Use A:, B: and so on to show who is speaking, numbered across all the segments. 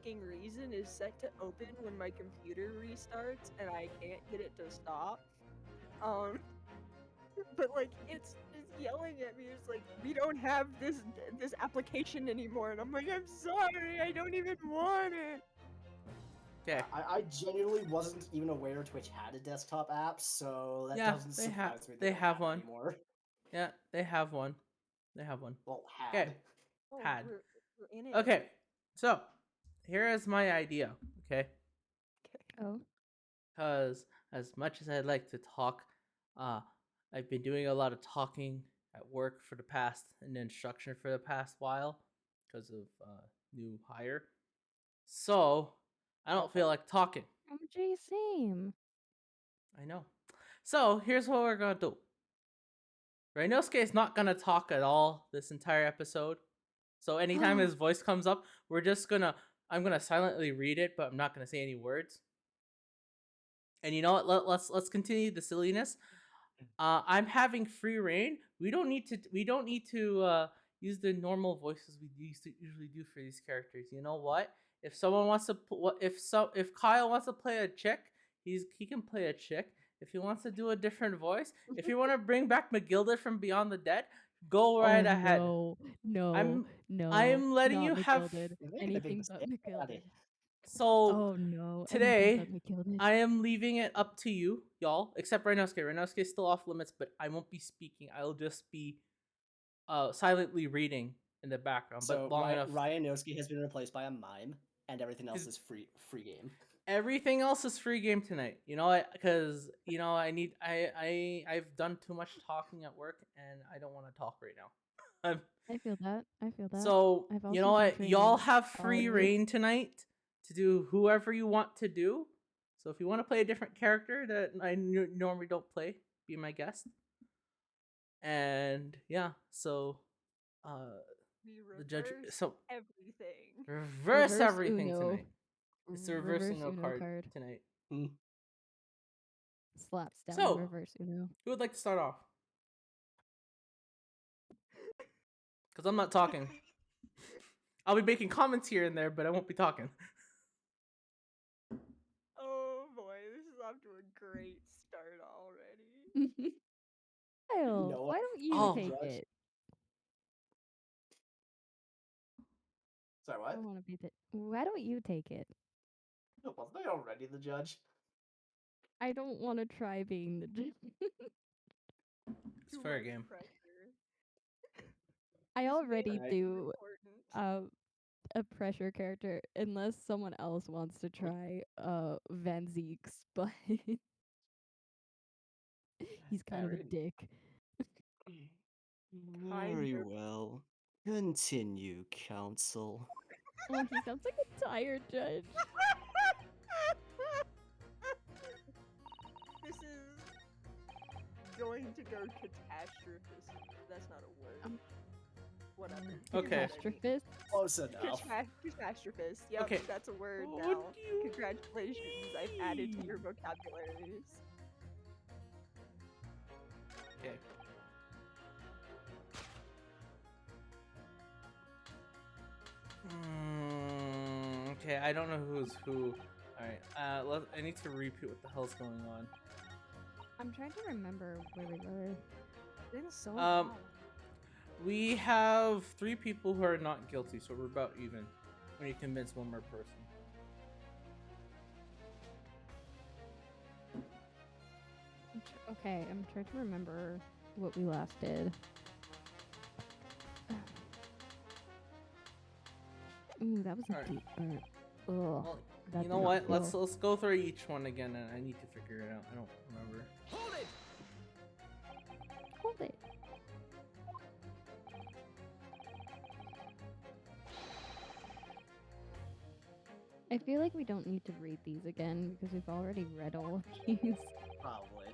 A: fucking reason is set to open when my computer restarts and I can't get it to stop. But like it's yelling at me. It's like, we don't have this application anymore, and I'm like, I'm sorry, I don't even want it.
B: Okay.
C: I genuinely wasn't even aware Twitch had a desktop app, so that
B: Yeah,
C: doesn't
B: they
C: surprise me.
B: they
C: don't
B: have
C: it
B: one.
C: anymore.
B: Yeah, they have one. They have one.
C: Well, had.
B: Okay.
A: Oh,
B: Had.
A: we're in it.
B: Okay. So, here is my idea. Okay.
D: Oh.
B: Because as much as I'd like to talk, I've been doing a lot of talking at work for the past and instruction for the past while because of new hire. So I don't feel like talking.
D: OMG, same.
B: I know. So here's what we're gonna do. Reinosuke is not gonna talk at all this entire episode. So anytime his voice comes up, I'm gonna silently read it, but I'm not gonna say any words. And you know what? Let's continue the silliness. I'm having free reign. We don't need to use the normal voices we usually do for these characters. You know what? If someone wants to if Kyle wants to play a chick, he can play a chick. If he wants to do a different voice, if you want to bring back McGilda from Beyond the Dead, go right ahead.
D: No,
B: I'm letting
D: not
B: you have
D: McGilded.
C: You're making a big
D: Anything
C: mistake,
D: but
C: buddy.
D: McGilded.
B: So
D: Oh no.
B: today
D: anything but McGilded.
B: I am leaving it up to you, y'all. Except Reinosuke. Reinosuke is still off limits, but I won't be speaking. I'll just be silently reading in the background.
C: So
B: But long enough.
C: Ryan Noski has been replaced by a mime, and everything else is free game.
B: Everything else is free game tonight. You know, because I've done too much talking at work, and I don't want to talk right now.
D: I feel that.
B: So
D: I've
B: you know
D: also been
B: what? Y'all
D: training
B: have
D: all
B: free
D: week.
B: reign tonight to do whoever you want to do. So if you want to play a different character that I normally don't play, be my guest. And yeah, so
A: We
B: the judge
A: reverse everything.
B: reverse everything
D: Uno.
B: tonight. It's the reverse Uno
D: Uno
B: card tonight.
D: Slaps down
B: So-
D: the reverse Uno.
B: Who would like to start off? Because I'm not talking. I'll be making comments here and there, but I won't be talking.
A: Oh boy, this is off to a great start already.
D: Kyle,
C: No,
D: why don't you
B: Oh.
D: take
C: Judge.
D: it?
C: Sorry,
D: I
C: what?
D: want to be the. Why don't you take it?
C: Wasn't I already the judge?
D: I don't want to try being the judge.
B: It's
A: Too
B: fair
A: much
B: game.
A: pressure.
D: I
A: This
D: already
A: game is
D: do
A: important.
D: a pressure character unless someone else wants to try Van Zeeks, but he's kind of a
C: Alright.
D: dick.
E: Very well. Continue, counsel.
D: Oh, he sounds like a tired judge.
A: This is going to go catastrophic. That's not a word. Whatever.
B: Okay.
D: Catastrophist.
C: Close enough.
A: Catastrophist. Yep,
B: Okay.
A: that's a word
B: What
A: now.
B: do you
A: Congratulations, I've added to your vocabularies.
B: Okay. Okay, I don't know who's who. Alright, I need to repeat what the hell's going on.
D: I'm trying to remember where we were.
A: It's been so
B: Um,
A: long.
B: We have 3 people who are not guilty, so we're about even. When you convince one more person.
D: Okay, I'm trying to remember what we last did. Ooh, that was a
B: Alright.
D: deep. Ugh.
B: Well,
D: That
B: you know
D: didn't
B: what? Let's
D: feel-
B: go through each one again, and I need to figure it out. I don't remember.
D: Hold it. I feel like we don't need to read these again because we've already read all of these.
C: Probably.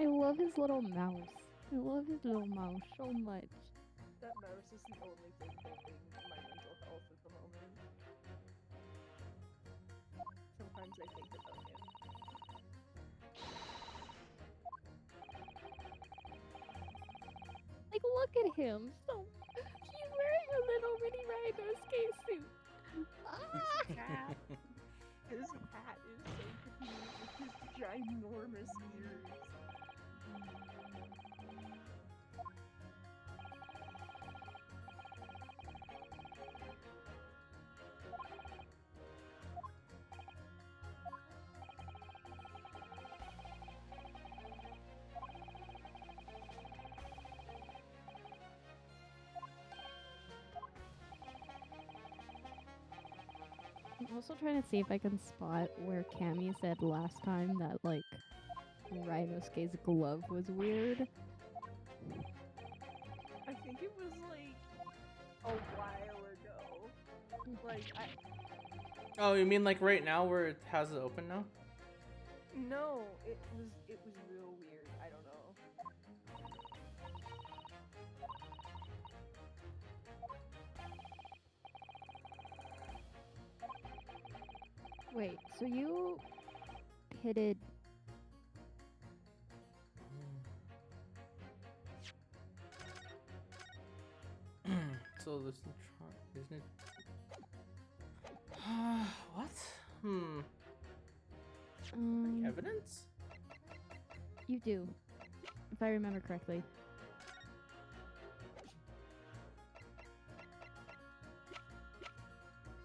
D: I love his little mouse. I love his little mouse so much.
A: That mouse is the only thing holding my mental health at the moment. Sometimes I think about him.
D: Like, look at him. So many Rhinosuke suits.
A: Cat. His hat is so cute with his ginormous ears.
D: I'm also trying to see if I can spot where Cammy said last time that like Rhinosuke's glove was weird.
A: I think it was like a while ago. Like
B: Oh, you mean like right now where it has it open now?
A: no, it was real weird. I don't know.
D: Wait, so you pitted
B: So this isn't it? What? Any evidence?
D: you do, if I remember correctly.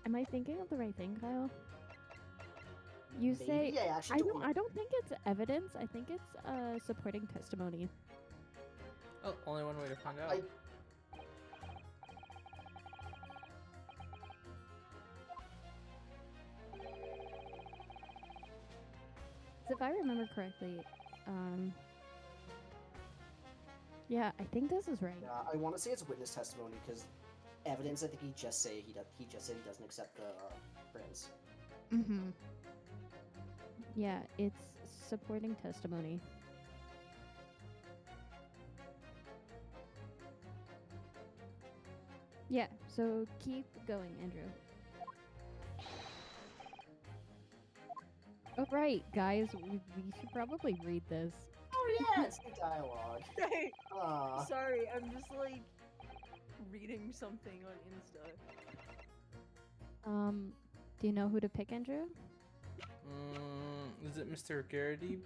D: Am I thinking of the right thing, Kyle? You say
C: Maybe I actually don't.
D: I don't think it's evidence. I think it's supporting testimony.
B: Oh, only one way to find out.
C: I-
D: So if I remember correctly, yeah, I think this is right.
C: Yeah, I want to say it's witness testimony because evidence. I think he just said he doesn't accept the prints.
D: Mm-hmm. Yeah, it's supporting testimony. Yeah, so keep going, Andrew. Oh, right, guys, we should probably read this.
C: Oh yeah, it's the dialogue.
A: Hey,
C: Ah,
A: sorry, I'm just like reading something on Insta.
D: Do you know who to pick, Andrew?
B: Is it Mr. Garrity?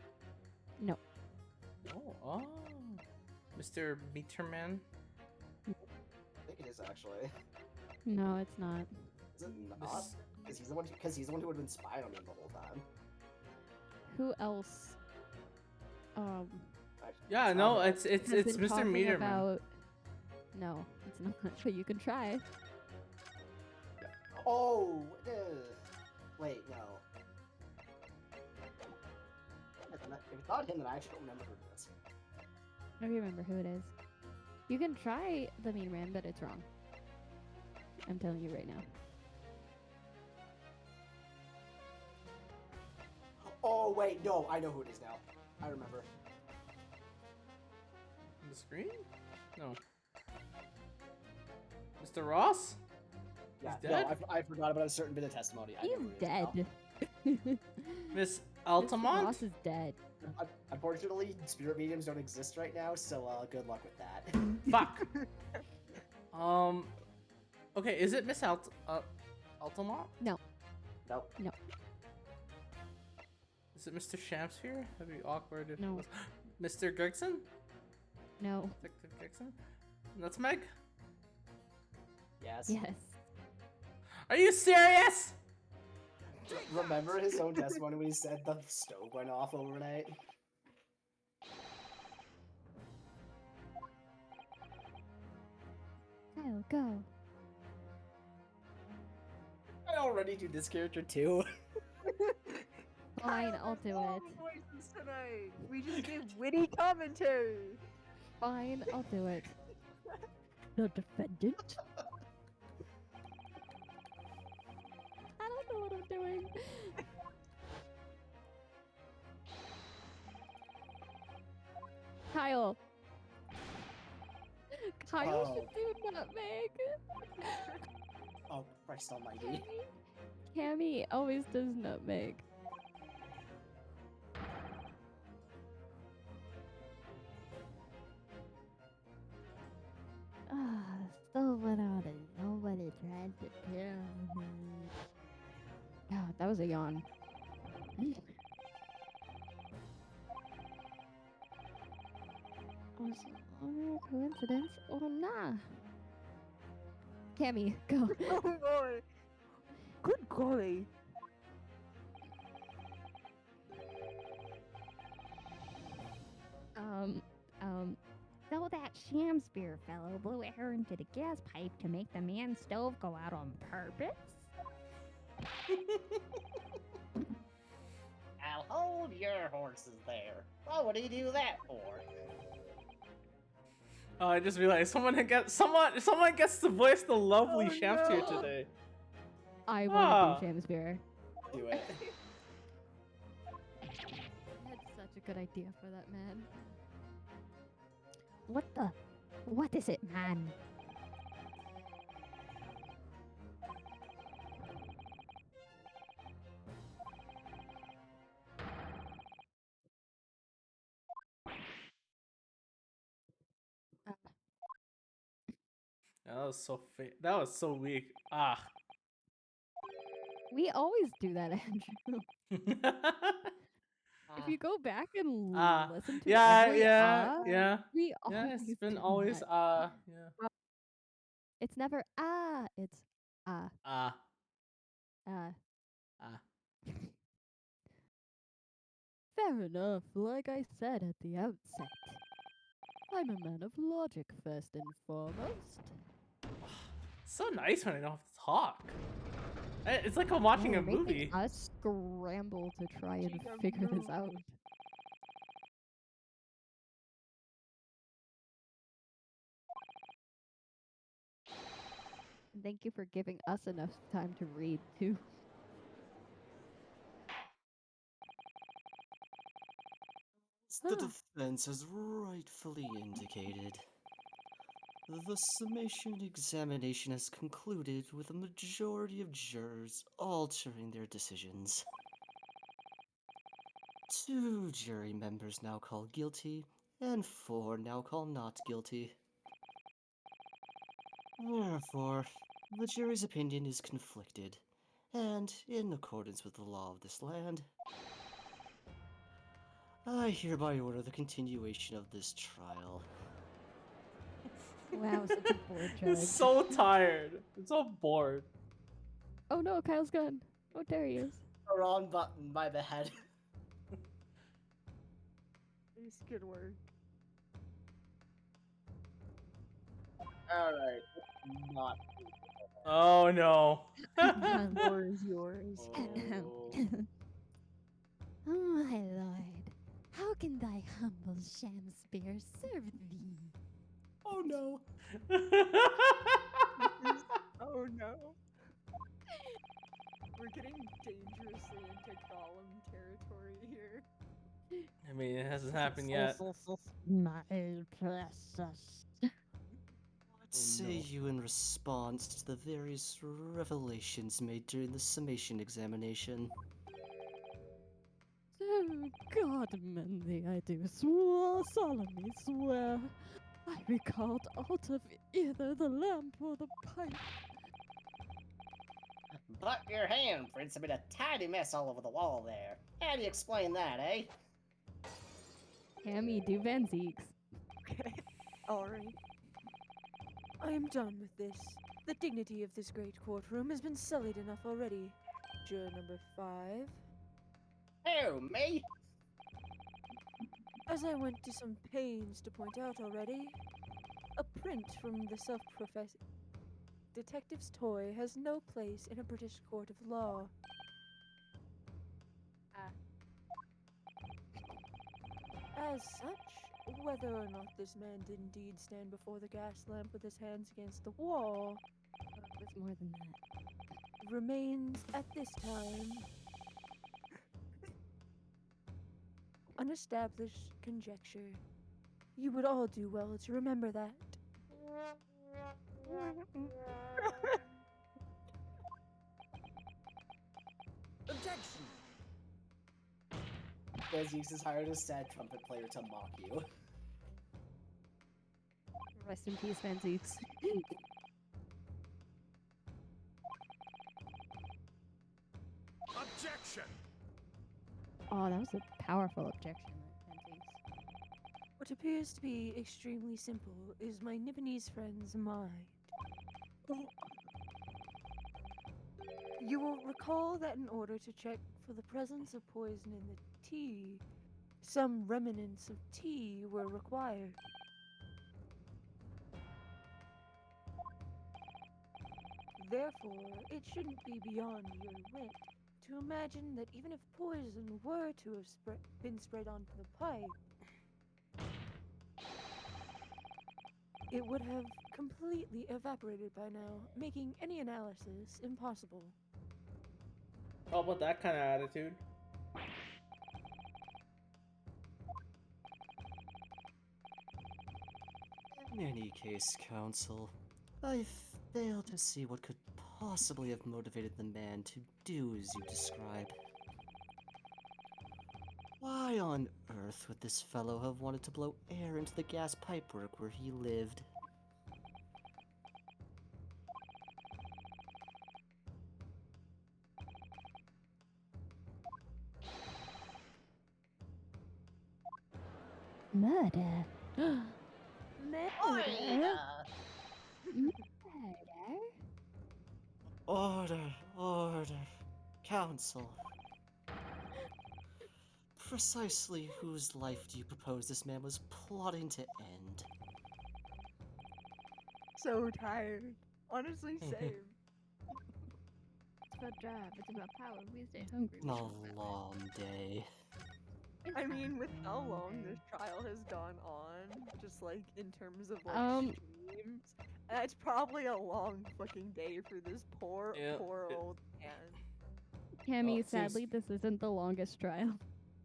D: No.
B: Oh, Mr. Meterman?
C: I think it is actually.
D: No, it's not.
C: Is it not?
B: This-
C: Because he's the one. Because he's the one who would have been spying on him the whole time.
D: Who else?
B: Yeah,
C: It's
B: no,
C: not-
B: it's
D: has
B: Mr.
D: been talking
B: Meterman.
D: about... No, it's not. But you can try.
C: Oh, wait, no. If it's not him, then I actually don't remember who it is.
D: I remember who it is. You can try the Mean Man, but it's wrong. I'm telling you right now.
C: Oh wait, no, I know who it is now. I remember.
B: On the screen? No. Mr. Ross?
C: Yeah,
B: He's
C: no,
B: dead?
C: I forgot about a certain bit of testimony. I know who
D: He's
C: it is now.
D: dead.
B: Miss
D: Mr.
B: Altamont?
D: Ross is dead.
C: Unfortunately, spirit mediums don't exist right now, so good luck with that.
B: Fuck. Okay, is it Miss Altamont?
C: Nope.
B: Is it Mr. Shamsphere? That'd be awkward if it
D: No.
B: was. Mr. Gregson?
D: No.
B: Detective Gregson? Nutmeg?
C: Yes.
D: Yes.
B: Are you serious?
C: Remember his own testimony when he said the stove went off overnight?
D: Kyle, go.
C: I already do this character too.
D: Fine,
A: Kyle
D: I'll
A: does
D: do
A: all
D: it.
A: the voices tonight. We just give witty commentary.
D: Fine, I'll do it. The defendant? I don't know what I'm doing. Kyle. Kyle
C: Oh.
D: should do nutmeg.
C: Oh, Christ almighty.
D: Cammy always does nutmeg. Ah, still without it. Nobody Somebody tried to kill me. God, that was a yawn. Was it a coincidence or nah? Cammy, go.
A: Oh boy. Good golly.
F: So that Shamspear fellow blew air into the gas pipe to make the man stove go out on purpose?
C: I'll hold your horses there. What would he do that for?
B: Oh, I just realized someone gets to voice the lovely
A: Oh,
B: Shaft here
A: no.
B: today.
D: I
B: Ah.
D: want to be Shamspear.
C: Do it.
D: That's such a good idea for that man.
F: What is it, man?
B: That was so that was so weak. Ah.
D: We always do that, Andrew. If you go back and
B: Ah,
D: listen to
B: yeah,
D: every
B: yeah,
D: ah,
B: yeah.
D: we
B: Yeah,
D: always
B: it's been
D: do
B: always
D: that.
B: yeah.
D: It's never ah, it's ah,
B: Ah,
D: ah.
B: ah.
D: Fair enough, like I said at the outset. I'm a man of logic first and foremost.
B: So nice when I don't have to talk. It's like I'm watching
D: Oh,
B: a
D: making
B: movie.
D: us scramble to try and
A: Watching a
D: figure this
A: movie.
D: out. And thank you for giving us enough time to read too.
E: As the defense has rightfully indicated, the summation examination has concluded with a majority of jurors altering their decisions. 2 jury members now call guilty, and 4 now call not guilty. Therefore, the jury's opinion is conflicted, and in accordance with the law of this land, I hereby order the continuation of this trial.
D: Wow, such a bored judge.
B: It's so tired. I'm so bored.
D: Oh no, Kyle's gone. Oh, there he is.
C: The wrong button, my bad.
A: It's good work.
C: Alright, not.
B: Oh no.
A: Floor is yours.
F: Oh my lord, how can thy humble Shamspear serve thee?
C: Oh no.
A: Oh no. We're getting dangerously into Gollum territory here.
B: I mean, it hasn't happened yet.
F: My precious.
E: What say you in response to the various revelations made during the summation examination?
D: Oh God, Mendy, I do solemnly swear, I recalled out of either the lamp or the pipe.
C: But your handprints have made a tiny mess all over the wall there. How do you explain that, eh?
D: Cammy, do Van Zeeks.
A: Okay. Alright. I am done with this. The dignity of this great courtroom has been sullied enough already. Juror number 5.
C: Who, me?
A: As I went to some pains to point out already, a print from the self-professed detective's toy has no place in a British court of law. As such, whether or not this man did indeed stand before the gas lamp with his hands against the wall
D: It's more than that.
A: remains at this time unestablished conjecture. You would all do well to remember that.
C: Objection! Bezix has hired a sad trumpet player to mock you.
D: Rest in peace, Van Zeeks.
G: Objection!
D: Oh, that was a powerful objection. That Penties.
A: What appears to be extremely simple is my Nipponese friend's mind. You will recall that in order to check for the presence of poison in the tea, some remnants of tea were required. Therefore, it shouldn't be beyond your wit to imagine that even if poison were to have been spread onto the pipe, it would have completely evaporated by now, making any analysis impossible.
B: How about that kind of attitude?
E: In any case, Counsel, I fail to see what could possibly have motivated the man to do as you describe. Why on earth would this fellow have wanted to blow air into the gas pipework where he lived?
D: Murder.
F: Murder?
E: Order, order. Counsel. Precisely whose life do you propose this man was plotting to end?
A: So tired. Honestly, same.
F: It's about drive. It's about power. We stay hungry.
E: A long day.
A: I mean, with how long this trial has gone on, just like in terms of like
F: Um,
A: streams, that's probably a long fucking day for this poor,
B: Yeah,
A: poor
B: it-
A: old man.
D: Cammy,
B: it seems-
D: sadly, this isn't the longest trial.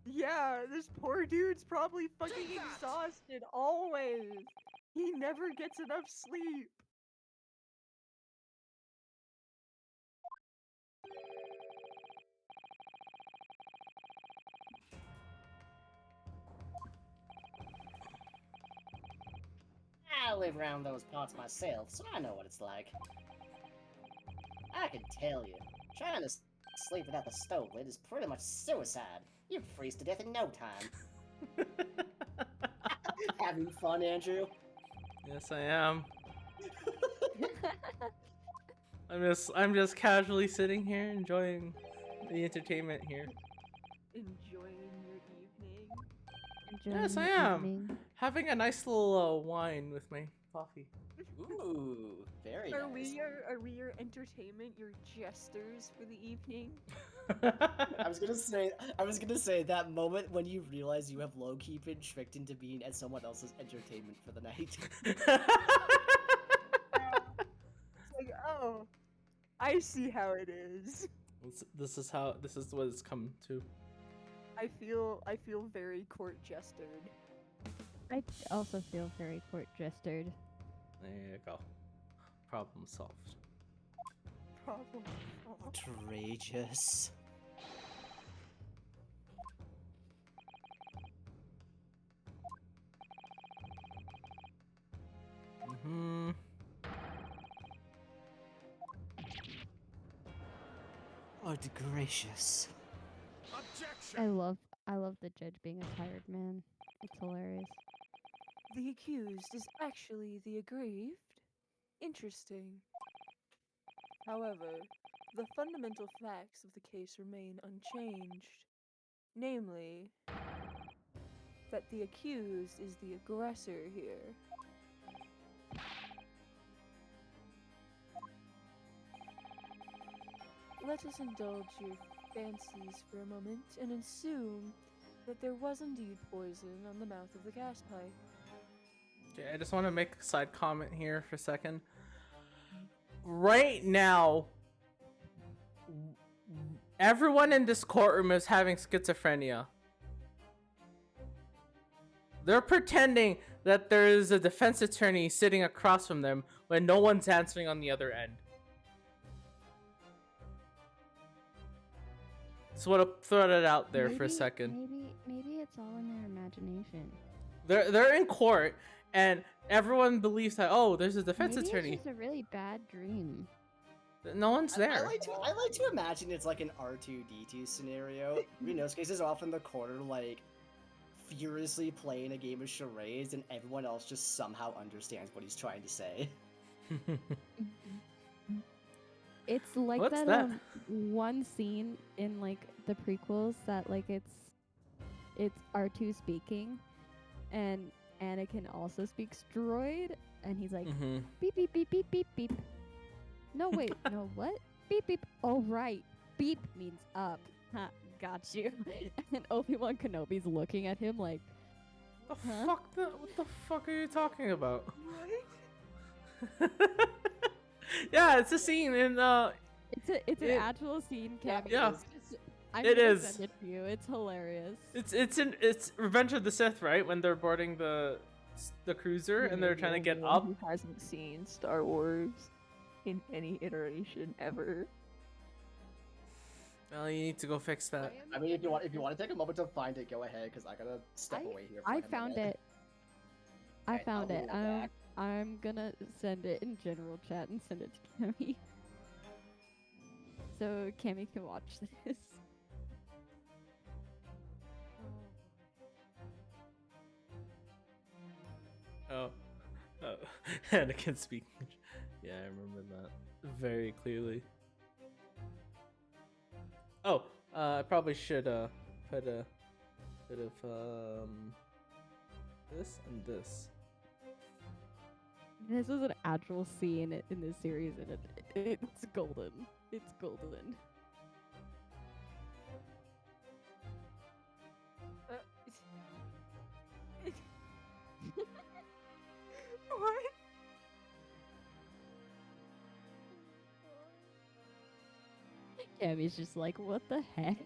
A: Yeah, this poor dude's probably fucking exhausted always. He never gets enough sleep.
C: I live around those parts myself, so I know what it's like. I can tell you, trying to sleep without the stove lit is pretty much suicide. You'd freeze to death in no time. Having fun, Andrew?
B: Yes, I am. I'm just casually sitting here enjoying the entertainment here.
A: Enjoying your evening.
B: Yes, I
D: Enjoying the
B: am.
D: evening.
B: Having a nice little wine with my coffee.
C: Ooh, very
A: Are
C: nice.
A: we your entertainment, your jesters for the evening?
C: I was gonna say that moment when you realize you have low-key been tricked into being at someone else's entertainment for the night.
A: It's like, oh, I see how it is.
B: This is what it's come to.
A: I feel very court jestered.
D: I also feel very court gestured.
B: There you go. Problem solved.
A: Problem solved.
E: Outrageous.
B: Mm-hmm.
E: Good gracious.
G: Objection!
D: I love the judge being a tired man. It's hilarious.
A: The accused is actually the aggrieved? Interesting. However, the fundamental facts of the case remain unchanged. Namely, that the accused is the aggressor here. Let us indulge your fancies for a moment and assume that there was indeed poison on the mouth of the gas pipe.
B: Okay, I just want to make a side comment here for a second. Right now, everyone in this courtroom is having schizophrenia. They're pretending that there is a defense attorney sitting across from them when no one's answering on the other end. Just want to throw that out there for a second.
D: Maybe it's all in their imagination.
B: They're in court, and everyone believes that, oh, there's a defense
D: Maybe
B: attorney.
D: It's just a really bad dream.
B: No one's
C: I
B: there.
C: like to imagine it's like an R2-D2 scenario. Rinosuke is off in the corner, like, furiously playing a game of charades, and everyone else just somehow understands what he's trying to say.
D: It's like
B: What's
D: that,
B: that?
D: one scene in like the prequels that like it's R2 speaking, and Anakin also speaks droid, and he's like
B: Mhm.
D: beep beep beep beep beep beep. No wait, no what? Beep beep. Oh right, beep means up. Ha, got you. And Obi-Wan Kenobi's looking at him like,
B: The
D: Huh?
B: fuck? What the fuck are you talking about?
A: What?
B: Yeah, it's a scene in
D: it's an
B: It-
D: actual scene,
C: Yeah,
D: Cammy.
B: yeah.
D: I'm
B: It
D: gonna
B: is.
D: send it to you. It's hilarious.
B: it's Revenge of the Sith, right? When they're boarding the cruiser and they're trying to get up.
A: Who hasn't seen Star Wars in any iteration ever?
B: Well, you need to go fix that.
C: I mean, if you want to take a moment to find it, go ahead, because I gotta step away here. For
D: I
C: like a
D: found
C: minute.
D: it. I
C: Okay,
D: found
C: I'll
D: it.
C: be right back.
D: I'm gonna send it in general chat and send it to Cammy. So Cammy can watch this.
B: Oh, Anakin speaking. Yeah, I remember that very clearly. Oh, I probably should put a bit of this and this.
D: This is an actual scene in this series, and it's golden. It's golden.
A: What?
D: Cammy's just like, what the heck?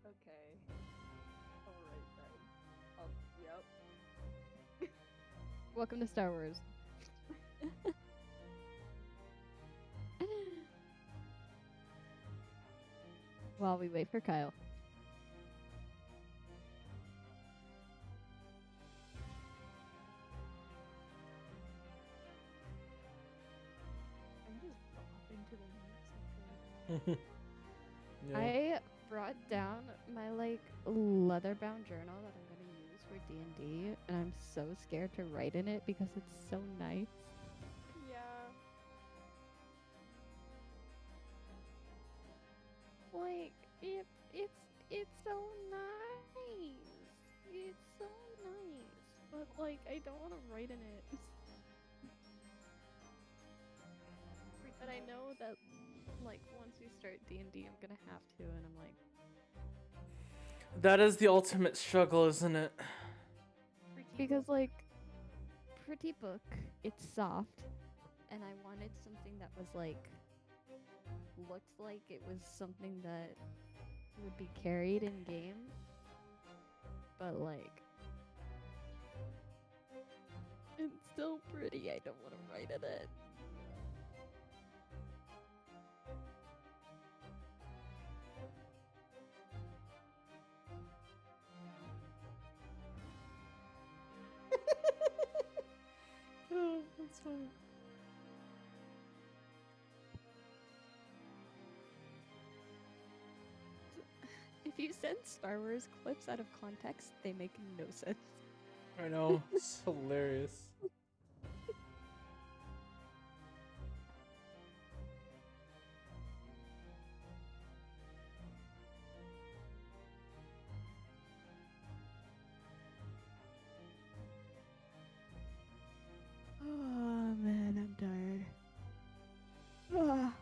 A: Okay. Alright then. Yep.
D: Welcome to Star Wars. While we wait for Kyle.
A: I'm just bopping to the music.
B: Yeah.
D: I brought down my like leather-bound journal that I'm gonna use for D&D, and I'm so scared to write in it because it's so nice.
A: Yeah.
D: Like it's so nice. It's so nice, but like I don't want to write in it. But I know that like once we start D&D, I'm gonna have to, and I'm like,
B: That is the ultimate struggle, isn't it?
D: because like pretty book, it's soft, and I wanted something that was like looked like it was something that would be carried in game, but like it's still pretty. I don't want to write in it.
B: Oh, that's fine.
D: If you send Star Wars clips out of context, they make no sense.
B: I know. It's hilarious.
D: Oh man, I'm tired. Ah.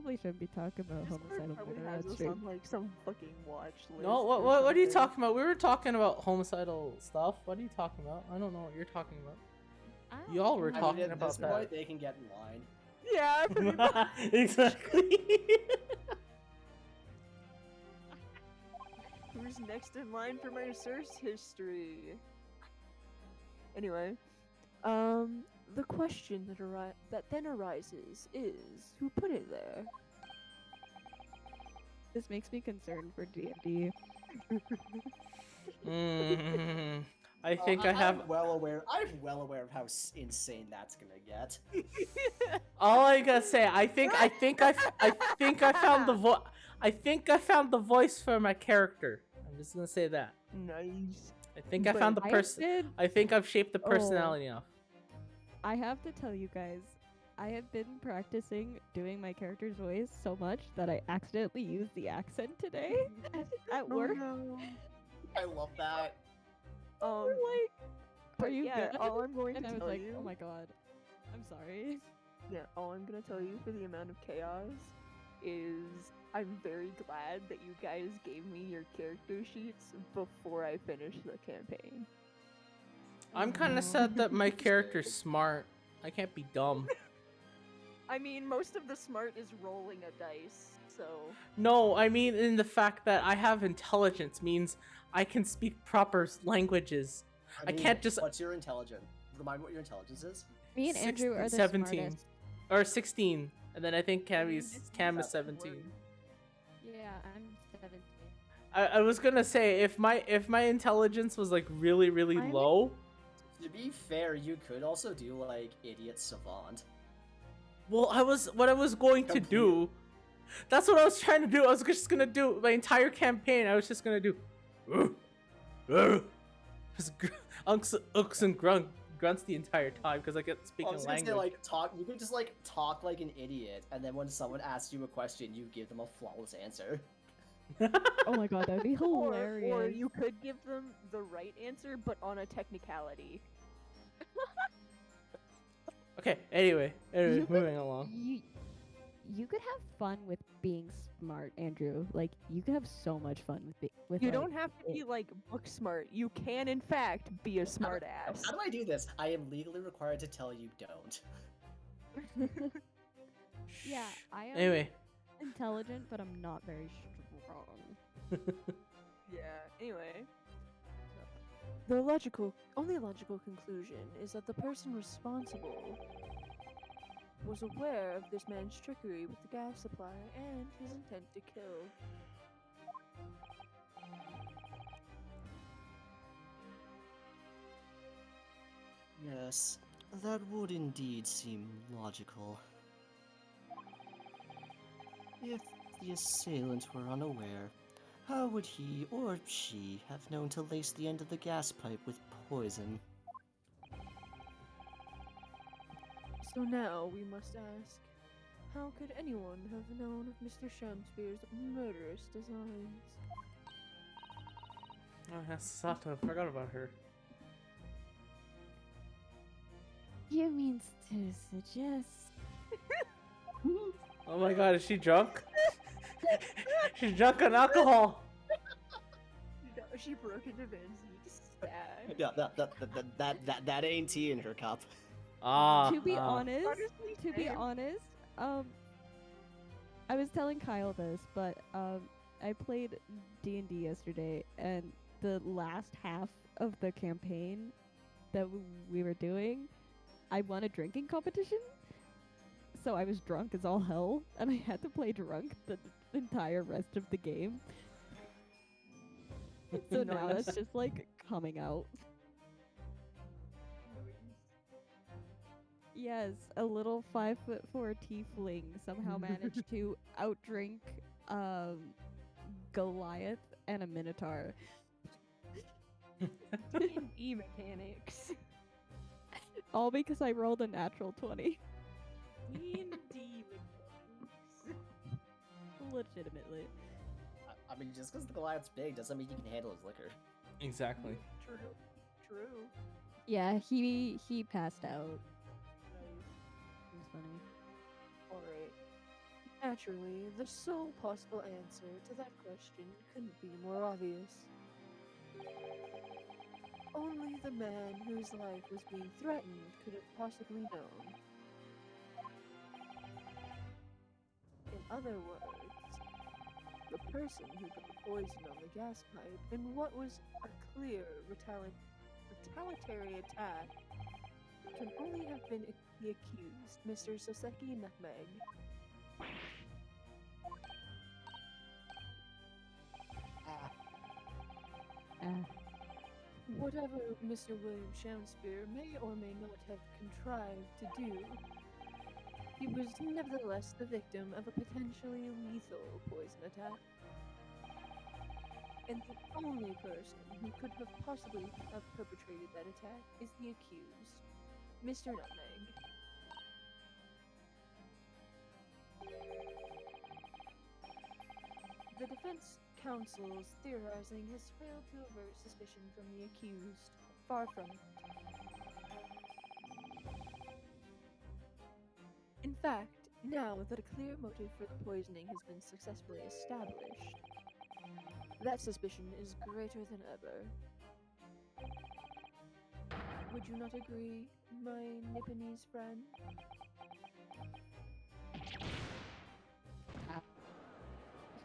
D: probably shouldn't be talking about homicidal murder on
A: has us
D: stream.
A: on like some fucking watch list.
B: No,
A: or
B: what are you
A: something.
B: talking about? We were talking about homicidal stuff. What are you talking about? I don't know what you're talking about.
D: I don't
B: Y'all were
D: know.
C: I
B: talking
C: mean, at
B: about
C: this
B: that.
C: point, they can get in line.
A: Yeah, pretty much.
B: Exactly.
A: Who's next in line for my source history? Anyway, the question that then arises is, who put it there?
D: This makes me concerned for D&D.
B: I think I have.
C: I'm well aware. I'm well aware of how insane that's gonna get.
B: All I gotta say, I think I found the voice for my character. I'm just gonna say that.
A: Nice.
B: I think I
A: But
B: found the
D: I
B: person.
D: did.
B: I think I've shaped the
D: Oh.
B: personality enough.
D: I have to tell you guys, I have been practicing doing my character's voice so much that I accidentally used the accent today at work.
C: I love that.
A: Um,
D: Like, are
A: but
D: you
A: yeah,
D: good?
A: all I'm going
D: And
A: to
D: I was
A: tell
D: like,
A: you,
D: oh my god, I'm sorry.
A: yeah, all I'm gonna tell you for the amount of chaos is I'm very glad that you guys gave me your character sheets before I finished the campaign.
B: I'm kind of sad that my character's smart. I can't be dumb.
A: I mean, most of the smart is rolling a dice, so
B: No, I mean in the fact that I have intelligence means I can speak proper languages. I
C: mean,
B: can't just-
C: What's your intelligence? Remind me what your intelligence is.
D: Me and Andrew are the
B: 17
D: smartest.
B: or 16, and then I think Cam is
C: That's
B: 17.
D: Yeah, I'm 17.
B: I was gonna say if my intelligence was like really
D: I'm-
B: low.
C: To be fair, you could also do like idiot savant.
B: Well, what I was going to do. That's what I was trying to do. I was just gonna do my entire campaign. I was just gonna do. Just ux and grunts the entire time because I get
C: I
B: speaking
C: was gonna
B: language.
C: say like talk. You could just like talk like an idiot, and then when someone asks you a question, you give them a flawless answer.
D: Oh my god, that'd be hilarious.
A: or you could give them the right answer, but on a technicality.
B: Okay. Anyway,
D: You could-
B: moving along.
D: You could have fun with being smart, Andrew. Like you could have so much fun with.
A: You
D: like,
A: don't have to be like book smart. You can, in fact, be a smart ass.
C: How do I do this? I am legally required to tell you don't.
D: Yeah, I am
B: Anyway,
D: intelligent, but I'm not very strong.
A: Yeah. Anyway, the only logical conclusion is that the person responsible was aware of this man's trickery with the gas supply and his intent to kill.
E: Yes, that would indeed seem logical. If the assailant were unaware, how would he or she have known to lace the end of the gas pipe with poison?
A: So now we must ask, how could anyone have known of Mr. Shamspeare's murderous designs?
B: oh, that's Sato. I forgot about her.
D: You mean to suggest?
B: Oh my god, is she drunk? She's drunk on alcohol.
A: No, she broke into Van Zeke's stash.
C: Yeah, that ain't tea in her cup.
B: Ah.
D: To be
B: ah.
D: honest,
A: Honestly,
D: to be
A: same.
D: honest, I was telling Kyle this, but I played D&D yesterday, and the last half of the campaign that we were doing, I won a drinking competition. So I was drunk as all hell, and I had to play drunk the entire rest of the game. So now
A: Nice.
D: that's just like coming out. Yes, a little 5'4" tiefling somehow managed to outdrink Goliath and a Minotaur.
A: D&D mechanics.
D: All because I rolled a natural 20.
A: D&D mechanics.
D: Legitimately.
C: I mean, just because the Goliath's big doesn't mean he can handle his liquor.
B: Exactly.
A: True. True.
D: Yeah, he passed out.
A: Nice.
D: It was funny.
A: Alright. Naturally, the sole possible answer to that question couldn't be more obvious. Only the man whose life was being threatened could have possibly known. In other words, the person who put the poison on the gas pipe in what was a clear retaliatory attack can only have been the accused, Mr. Soseki Nutmeg. Whatever Mr. William Shakespeare may or may not have contrived to do, he was nevertheless the victim of a potentially lethal poison attack. And the only person who could have possibly have perpetrated that attack is the accused, Mr. Nutmeg. The defense counsel's theorizing has failed to avert suspicion from the accused. Far from it. In fact, now that a clear motive for the poisoning has been successfully established, that suspicion is greater than ever. Would you not agree, my Nipponese friend?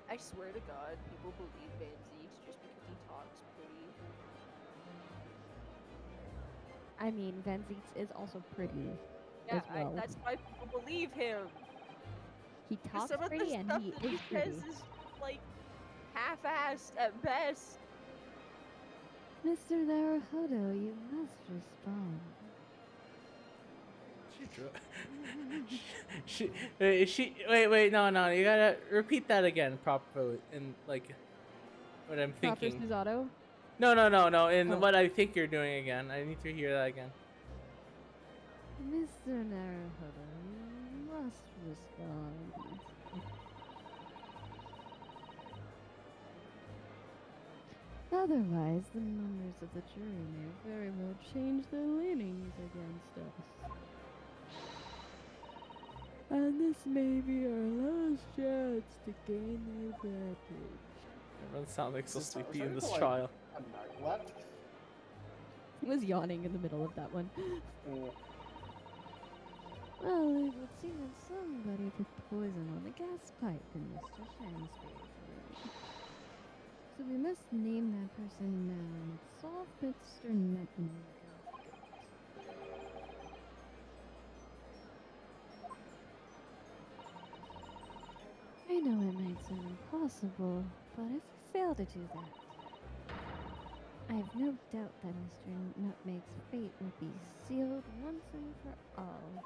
A: I swear to God, people believe Van Zieks just because he talks pretty.
D: I mean, Van Zieks is also pretty
A: Yeah,
D: as well.
A: that's why people believe him.
D: He
A: 'Cause
D: talks
A: some of the
D: pretty and
A: stuff
D: he
A: that
D: is
A: he
D: pretty.
A: says is like half-assed at best.
D: Mr. Naruhodo, you must respond.
B: Wait, no, you gotta repeat that again properly in like what I'm
D: Proper
B: thinking.
D: Suzato?
B: No, in
D: Oh.
B: what I think you're doing again. I need to hear that again.
D: Mr. Naruhodo, you must respond. Otherwise, the members of the jury may very well change their leanings against us. And this may be our last chance to gain the advantage.
B: Everyone sounds like so
C: This is
B: sleepy
C: very
B: in this
C: polite.
B: trial.
C: I'm not left.
D: He was yawning in the middle of that one.
C: Mm.
D: Well, it would seem that somebody put poison on the gas pipe in Mr. Shansbury's room. So we must name that person now and solve Mr. Nutmeg. I know it might sound impossible, but if we fail to do that, I have no doubt that Mr. Nutmeg's fate will be sealed once and for all.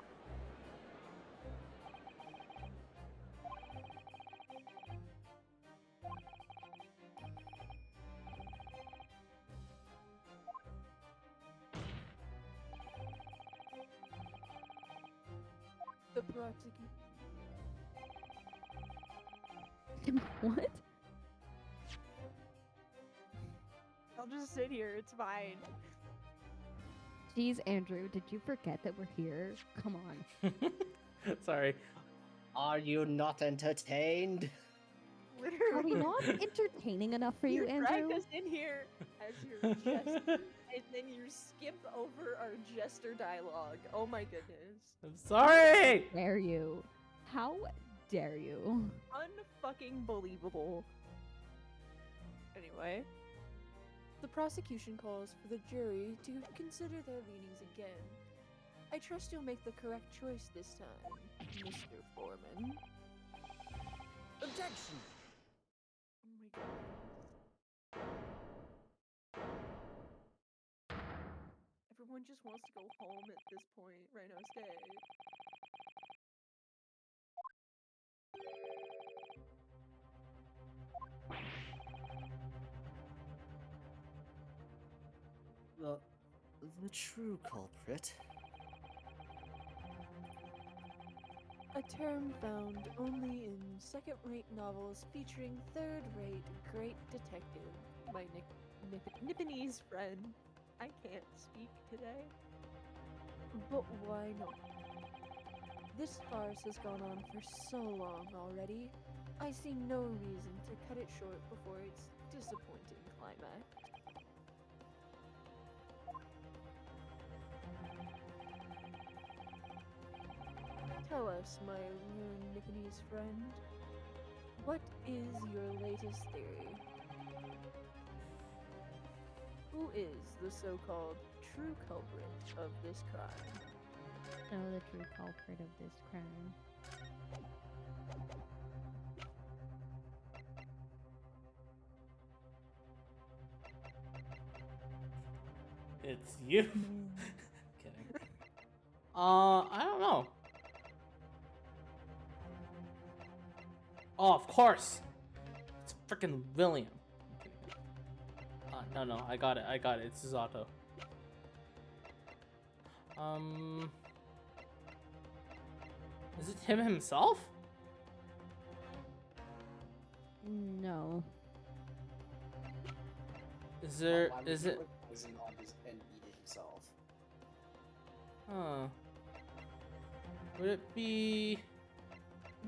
A: The prosecution.
D: What?
A: I'll just sit here. It's fine.
D: Jeez, Andrew, did you forget that we're here? Come on.
B: Sorry.
C: Are you not entertained?
A: Literally.
D: Are we not entertaining enough for you,
A: drag
D: Andrew?
A: us in here as your jester, and then you skip over our jester dialogue. Oh my goodness.
B: I'm sorry.
D: Dare you? How dare you?
A: Unfucking believable. Anyway, the prosecution calls for the jury to consider their leanings again. I trust you'll make the correct choice this time, Mr. Foreman.
G: Objection!
A: Oh my god. Everyone just wants to go home at this point. Rhino, stay.
E: The true culprit.
A: A term found only in second-rate novels featuring third-rate great detective, my Nipponese friend. I can't speak today. But why not? This farce has gone on for so long already. I see no reason to cut it short before its disappointing climax. Tell us, my Nipponese friend, what is your latest theory? Who is the so-called true culprit of this crime?
D: Know the true culprit of this crime.
B: It's you. Kidding. I don't know. Oh, of course. It's freaking William. No, I got it. It's Zato. Is it him himself?
D: No.
B: Is there?
E: Why would
B: Is
E: he
B: it?
E: put poison on his and eat it himself?
B: Huh. Would it be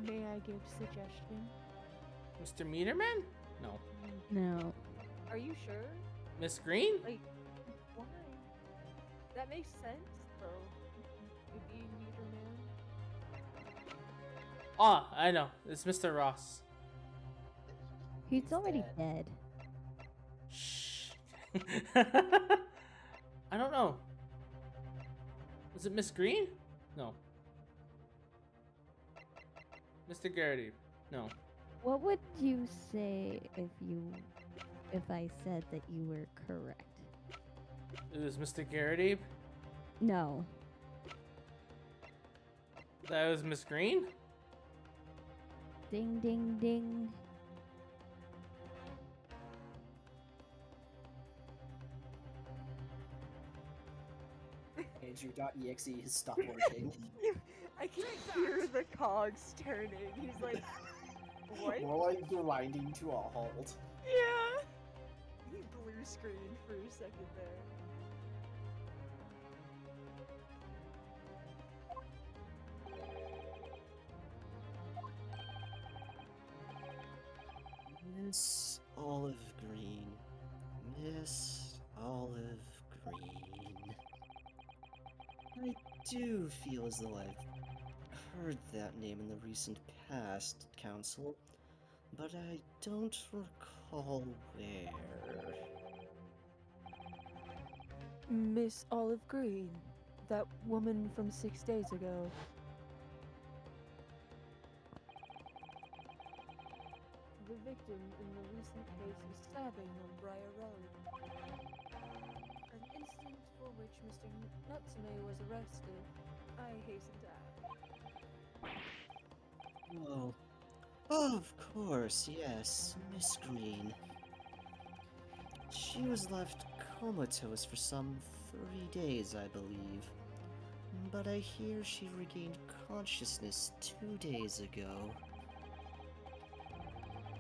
A: May I give suggestion?
B: Mr. Meterman? No.
D: No.
A: Are you sure?
B: Miss Green?
A: Like, why? That makes sense, though. Maybe Meter Man.
B: Oh, I know. It's Mr. Ross.
D: He's
E: He's
D: already
E: dead.
D: dead.
B: Shh. I don't know. Was it Miss Green? No. Mr. Garrity? No.
D: What would you say if I said that you were correct?
B: It was Mr. Garrity.
D: No.
B: That was Miss Green?
D: Ding ding ding.
E: Andrew.exe has stopped working.
A: I can hear the cogs turning. He's like, what?
E: More like grinding to a halt.
A: Yeah. He blue screened for a second there.
E: Miss Olive Green. Miss Olive Green. I do feel as though I've heard that name in the recent past, Council, but I don't recall where.
A: Miss Olive Green. That woman from 6 days ago. The victim in the recent case of stabbing on Briar Road. An incident for which Mr. Natsume was arrested, I hasten to add.
E: Oh, of course, yes, Miss Green. She was left comatose for some 3 days, I believe. But I hear she regained consciousness 2 days ago.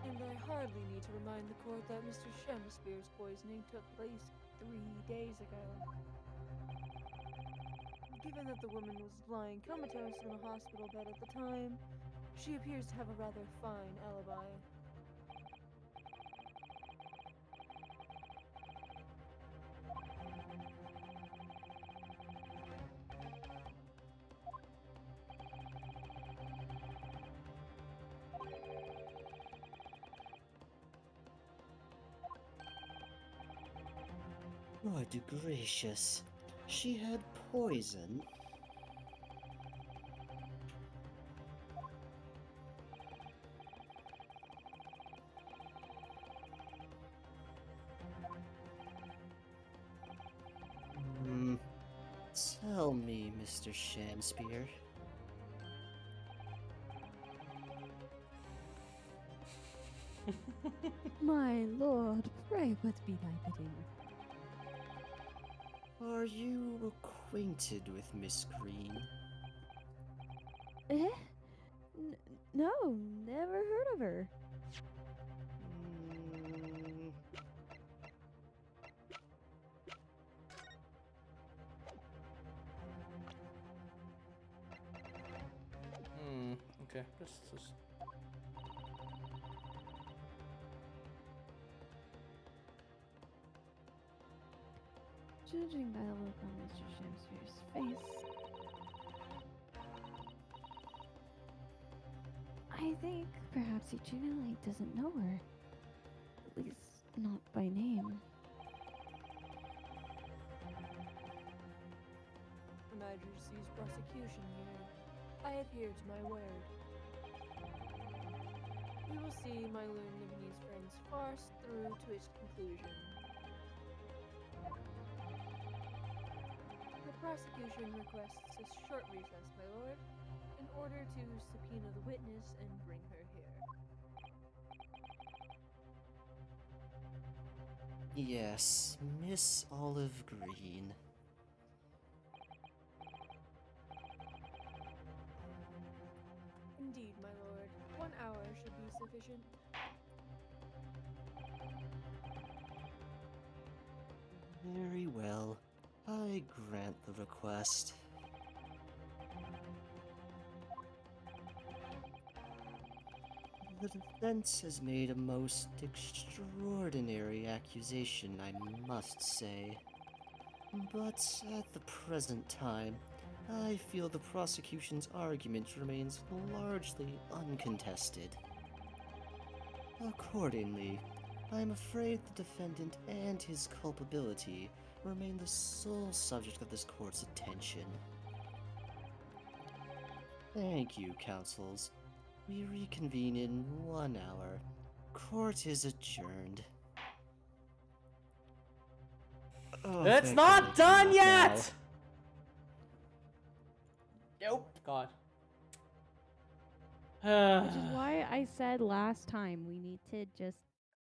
A: And I hardly need to remind the court that Mr. Shakespeare's poisoning took place 3 days ago. Given that the woman was lying comatose in a hospital bed at the time, she appears to have a rather fine alibi.
E: Good gracious. She had poison? Tell me, Mr. Shamspear.
D: My lord, pray what be thy bidding?
E: Are you acquainted with Miss Green?
D: Eh? No, never heard of her.
E: Hmm.
B: Okay, just...
D: Judging by the look on Mr. Shamsphere's face, I think perhaps Ichinelli doesn't know her. At least, not by name.
A: Her Majesty's prosecution here. I adhere to my word. We will see my learned Lebanese friend's farce through to its conclusion. The prosecution requests a short recess, my lord, in order to subpoena the witness and bring her here.
E: Yes, Miss Olive Green.
A: Indeed, my lord. 1 hour should be sufficient.
E: Very well. I grant the request. The defense has made a most extraordinary accusation, I must say. But at the present time, I feel the prosecution's argument remains largely uncontested. Accordingly, I'm afraid the defendant and his culpability remain the sole subject of this court's attention. Thank you, counsels. We reconvene in 1 hour. Court is adjourned. Oh,
B: It's
E: thank
B: not
E: God
B: done
E: it's not
B: yet!
C: Nope.
B: God.
D: Which is why I said last time we need to just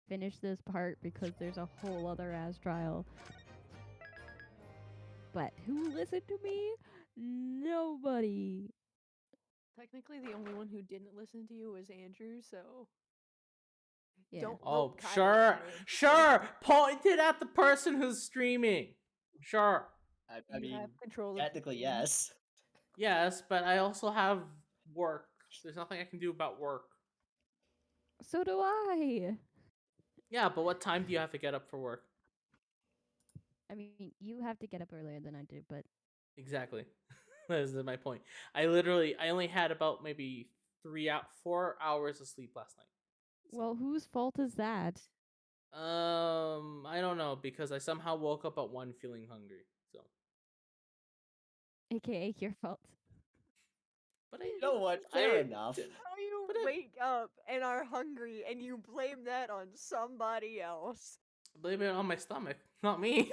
D: finish this part because there's a whole other as trial. But who listened to me? Nobody.
A: Technically, the only one who didn't listen to you was Andrew, so
D: Yeah.
A: don't
B: Oh,
A: rope Kyle
B: sure,
A: on it.
B: sure. Point it at the person who's streaming. Sure.
C: I
A: You
C: mean,
A: have control of
C: technically,
A: the game.
C: yes.
B: Yes, but I also have work. There's nothing I can do about work.
D: So do I.
B: Yeah, but what time do you have to get up for work?
D: I mean, you have to get up earlier than I do, but
B: Exactly. That is my point. I only had about maybe 4 hours of sleep last night.
D: well, whose fault is that?
B: I don't know because I somehow woke up at 1 feeling hungry. So,
D: AKA your fault.
B: but I
C: You know what? Fair enough.
A: How you
B: But I-
A: wake up and are hungry and you blame that on somebody else?
B: blame it on my stomach, not me.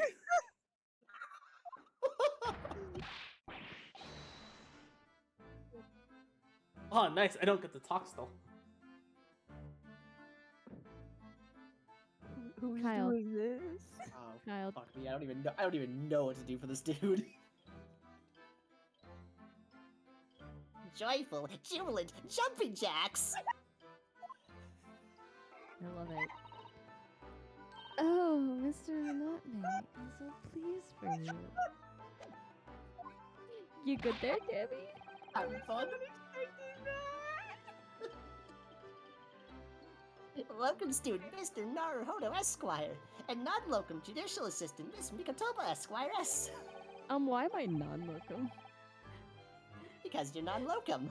B: Oh, nice. I don't get to talk still.
A: Who's
D: Kyle.
A: doing this?
C: Oh,
D: Child.
C: fuck me. I don't even know what to do for this dude.
H: Joyful, jubilant, jumping jacks!
D: I love it. Oh, Mr. Nutmeg, I'm so pleased for you. You good there, Gabby?
H: Having fun? Locum student Mr. Naruhodo Esquire, and non-locum judicial assistant Miss Mikotoba Esquire S.
D: Why am I non-locum?
H: Because you're non-locum.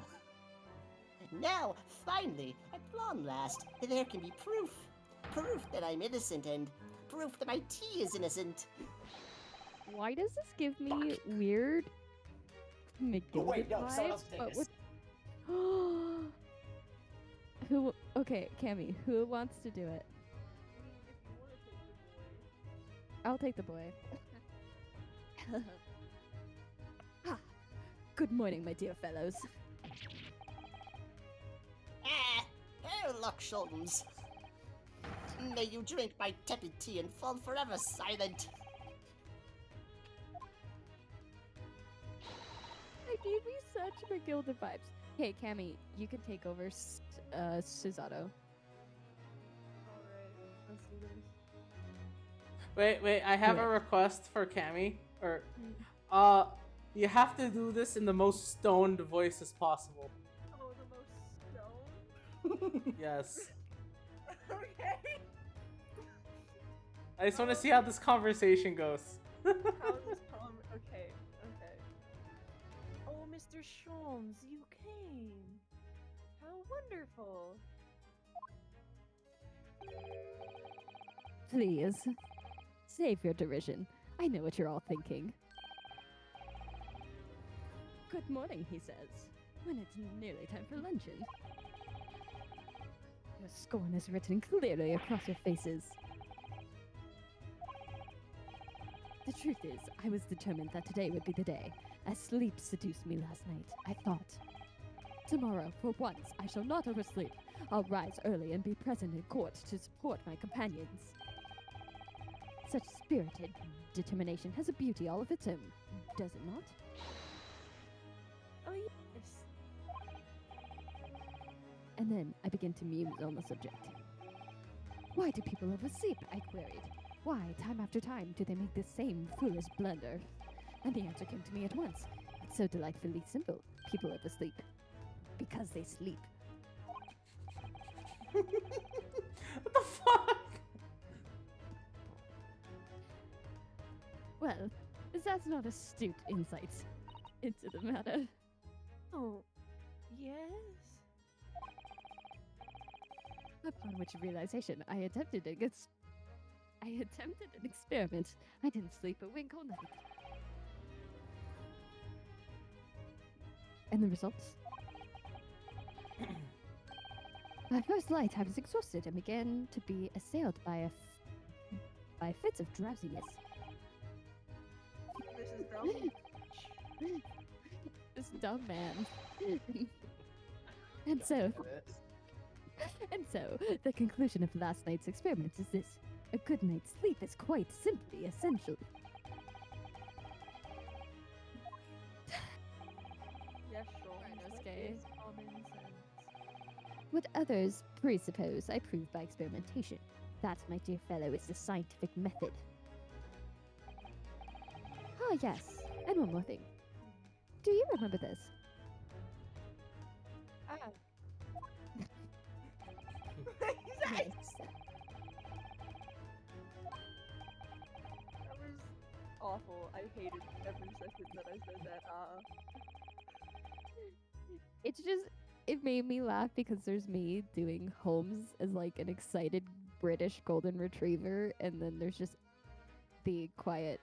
H: Now, finally, at long last, there can be proof. Proof that I'm innocent and proof that my tea is innocent.
D: Why does this give me weird McGillicuddy
C: wait, no, someone
D: vibes?
C: else take
D: But
C: this.
D: with who? Okay, Cammy, who wants to do it? I'll take the boy. Ah, good morning, my dear fellows.
H: Ah, Herr Lochshultons. May you drink my tepid tea and fall forever silent.
D: It gave me such McGilda vibes. Hey, Cammy, you can take over Suzato.
A: Alright, let's do this.
B: Wait. I have
D: Do
B: a
D: it.
B: request for Cammy. You have to do this in the most stoned voice as possible.
A: Oh, the most
B: Yes.
A: Okay.
B: I just want to see how this conversation goes.
A: How this okay, okay. Oh, Mr. Sholmes, you came. How wonderful.
D: Please, save your derision. I know what you're all thinking. Good morning, he says, when it's nearly time for luncheon. Your scorn is written clearly across your faces. The truth is, I was determined that today would be the day. As sleep seduced me last night, I thought, tomorrow, for once, I shall not oversleep. I'll rise early and be present in court to support my companions. Such spirited determination has a beauty all of its own, does it not?
A: Oh, yes.
D: And then I began to muse on the subject. Why do people oversleep? I queried. Why, time after time, do they make the same foolish blunder? And the answer came to me at once. It's so delightfully simple. People oversleep. Because they sleep.
B: What the fuck?
D: Well, that's not astute insight into the matter.
A: Oh, yes.
D: Upon which realization, I attempted an experiment. I didn't sleep a wink all night. And the results? By first light, I was exhausted and began to be assailed by fits of drowsiness.
A: This is dumb.
D: This dumb man. And so, the conclusion of last night's experiment is this. A good night's sleep is quite simply essential.
A: Yes, sure.
D: Rhinosuke.
A: Is common sense.
D: What others presuppose, I prove by experimentation. That, my dear fellow, is the scientific method. Ah, yes. And one more thing. Do you remember this?
A: Ah.
D: Yes.
A: That was awful. I hated every second that I said that.
D: It's just, it made me laugh because there's me doing Holmes as like an excited British golden retriever, and then there's just the quiet,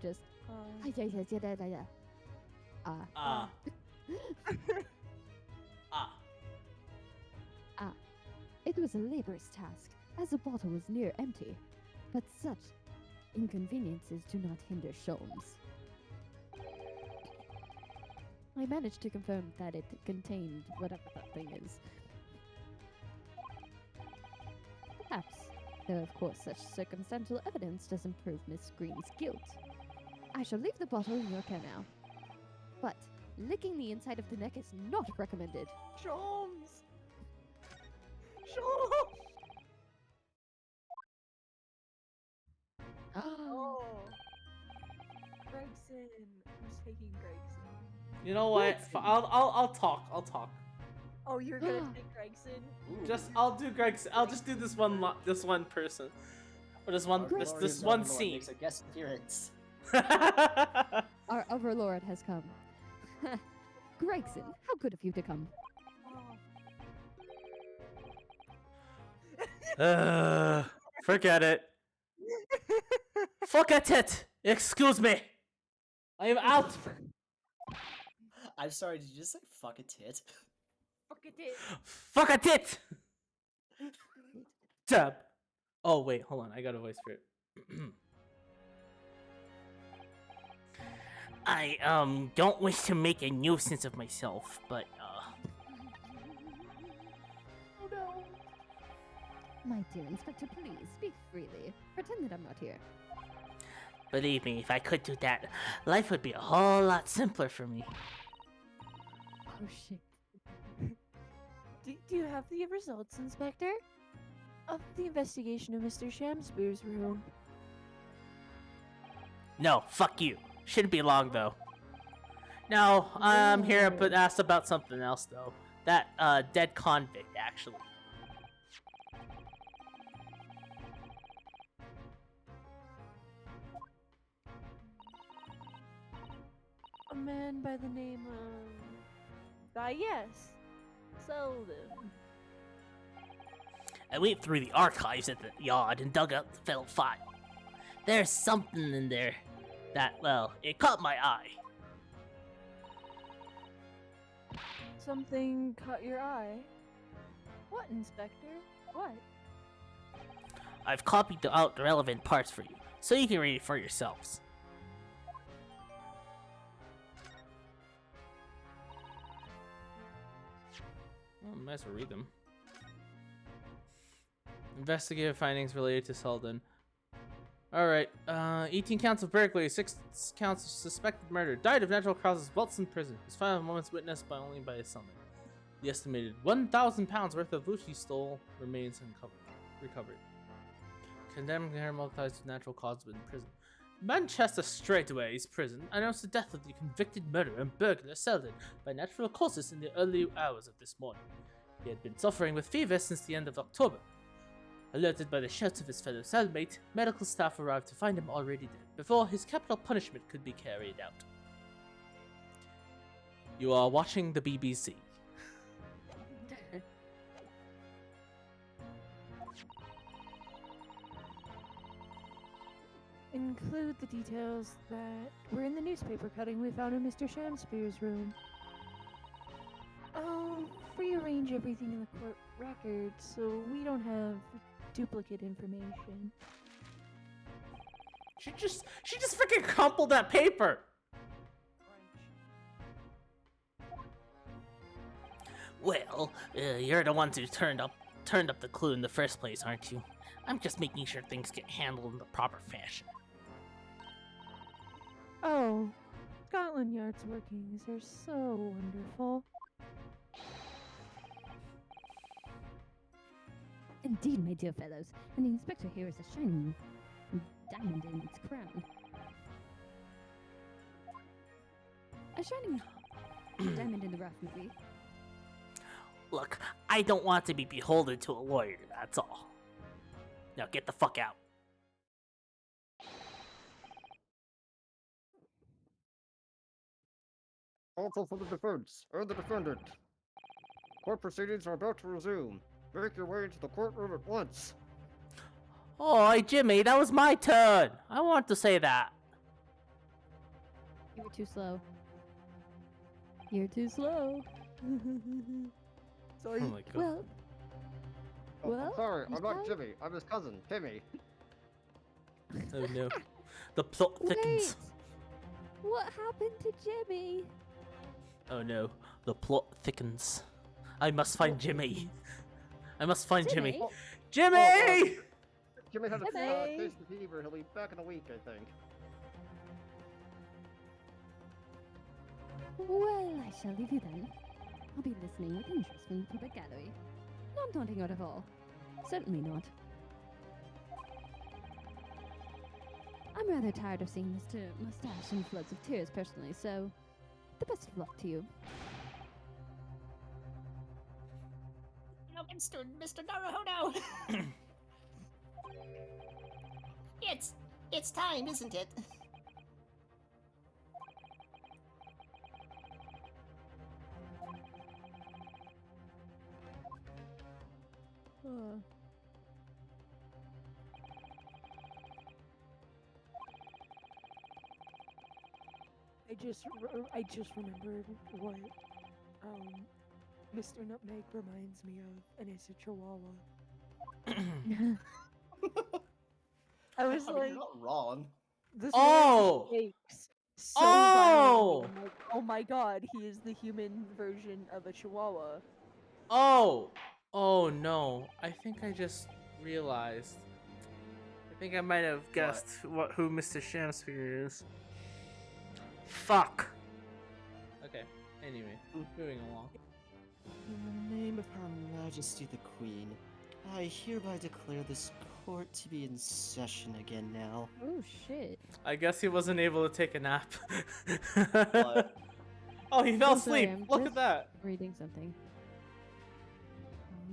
D: just, yeah, It was a laborious task, as the bottle was near empty, but such inconveniences do not hinder Sholmes. I managed to confirm that it contained whatever that thing is. Perhaps, though of course such circumstantial evidence doesn't prove Miss Green's guilt. I shall leave the bottle in your care now. But licking the inside of the neck is not recommended.
A: Sholmes! Sholmes! Oh! Gregson! Who's taking Gregson?
B: You know what? I'll talk. I'll talk.
A: Oh, you're gonna take Gregson?
B: I'll do Gregson. I'll just do this one person, or this one scene.
C: Makes a guest appearance.
D: Our overlord has come. Gregson, how good of you to come.
B: Forget it. Forget it. Excuse me. I am out.
E: I'm sorry, did you just say fuck a tit?
A: Fuck it.
B: Forget it. Dab. Oh wait, hold on. I got a voice for it. I don't wish to make a nuisance of myself, but
A: Oh no.
D: My dear Inspector, please speak freely. Pretend that I'm not here.
B: believe me, if I could do that, life would be a whole lot simpler for me.
D: Oh shit.
A: Do you have the results, Inspector? Of the investigation of Mr. Shamspeare's room?
B: No, fuck you. Shouldn't be long though. No, I'm here but asked about something else though. That dead convict actually.
A: A man by the name of... yes. Selden.
I: I went through the archives at the yard and dug out the fell file. There's something in there that, well, it caught my eye.
A: Something caught your eye? What, Inspector? What?
I: I've copied out the relevant parts for you, so you can read it for yourselves.
B: Oh, nice to read them. Investigative findings related to Selden. Alright, 18 counts of burglary, 6 counts of suspected murder. Died of natural causes, Welts in prison. His final moments witnessed only by his cellmate. The estimated 1,000 pounds worth of loot he stole remains recovered. Condemned hermalized natural causes in prison. Manchester Straightways Prison announced the death of the convicted murderer and burglar Selden by natural causes in the early hours of this morning. He had been suffering with fever since the end of October. Alerted by the shouts of his fellow cellmate, medical staff arrived to find him already dead, before his capital punishment could be carried out. You are watching the BBC.
A: Include the details that were in the newspaper cutting we found in Mr. Shamspeare's room. I'll rearrange everything in the court record so we don't have duplicate information.
B: She just freaking crumpled that paper.
I: Well, you're the ones who turned up the clue in the first place, aren't you? I'm just making sure things get handled in the proper fashion.
A: Oh, Scotland Yard's workings are so wonderful.
F: Indeed, my dear fellows, and the inspector here is a shining diamond in its crown. A shining diamond in the rough, maybe.
I: Look, I don't want to be beholden to a lawyer, that's all. Now get the fuck out.
J: Also for the defense and the defendant. Court proceedings are about to resume. Make your way into the courtroom at once.
I: Oh, Jimmy, that was my turn. I want to say that.
D: You were too slow. You're too slow.
A: Sorry.
B: Oh my god.
D: Well,
J: Oh,
D: Well,
J: I'm sorry,
D: he's
J: I'm not
D: fine.
J: Jimmy. I'm his cousin, Timmy.
B: Oh no. The plot thickens.
D: wait. What happened to Jimmy?
B: Oh no.
I: The plot thickens. I must find Jimmy. I must find Jimmy.
D: Jimmy?
B: Jimmy!
J: Jimmy had a
A: Timmy!
J: case of fever. He'll be back in a week, I think.
F: Well, I shall leave you then. I'll be listening with interest from the public gallery. Not daunting out at all. Certainly not. I'm rather tired of seeing Mr. Mustache in floods of tears personally, so the best of luck to you.
H: No, Mr. Naruhodo! It's time, isn't it?
A: I just remembered what Mr. Nutmeg reminds me of, and it's a chihuahua. I was
C: I mean,
A: like,
C: you're not wrong.
A: this
B: Oh!
A: man shakes so
B: Oh!
A: violently. I'm like, oh my god, he is the human version of a chihuahua.
B: Oh! Oh no. I think I just realized. I think I might have guessed who Mr. Shamspeare is. Fuck. Okay. Anyway, moving along.
E: In the name of Her Majesty the Queen, I hereby declare this court to be in session again now.
D: Oh shit.
B: I guess he wasn't able to take a nap.
C: What?
B: Oh, he fell
D: I'm sorry,
B: asleep.
D: I'm
B: Look at
D: just
B: that.
D: reading something.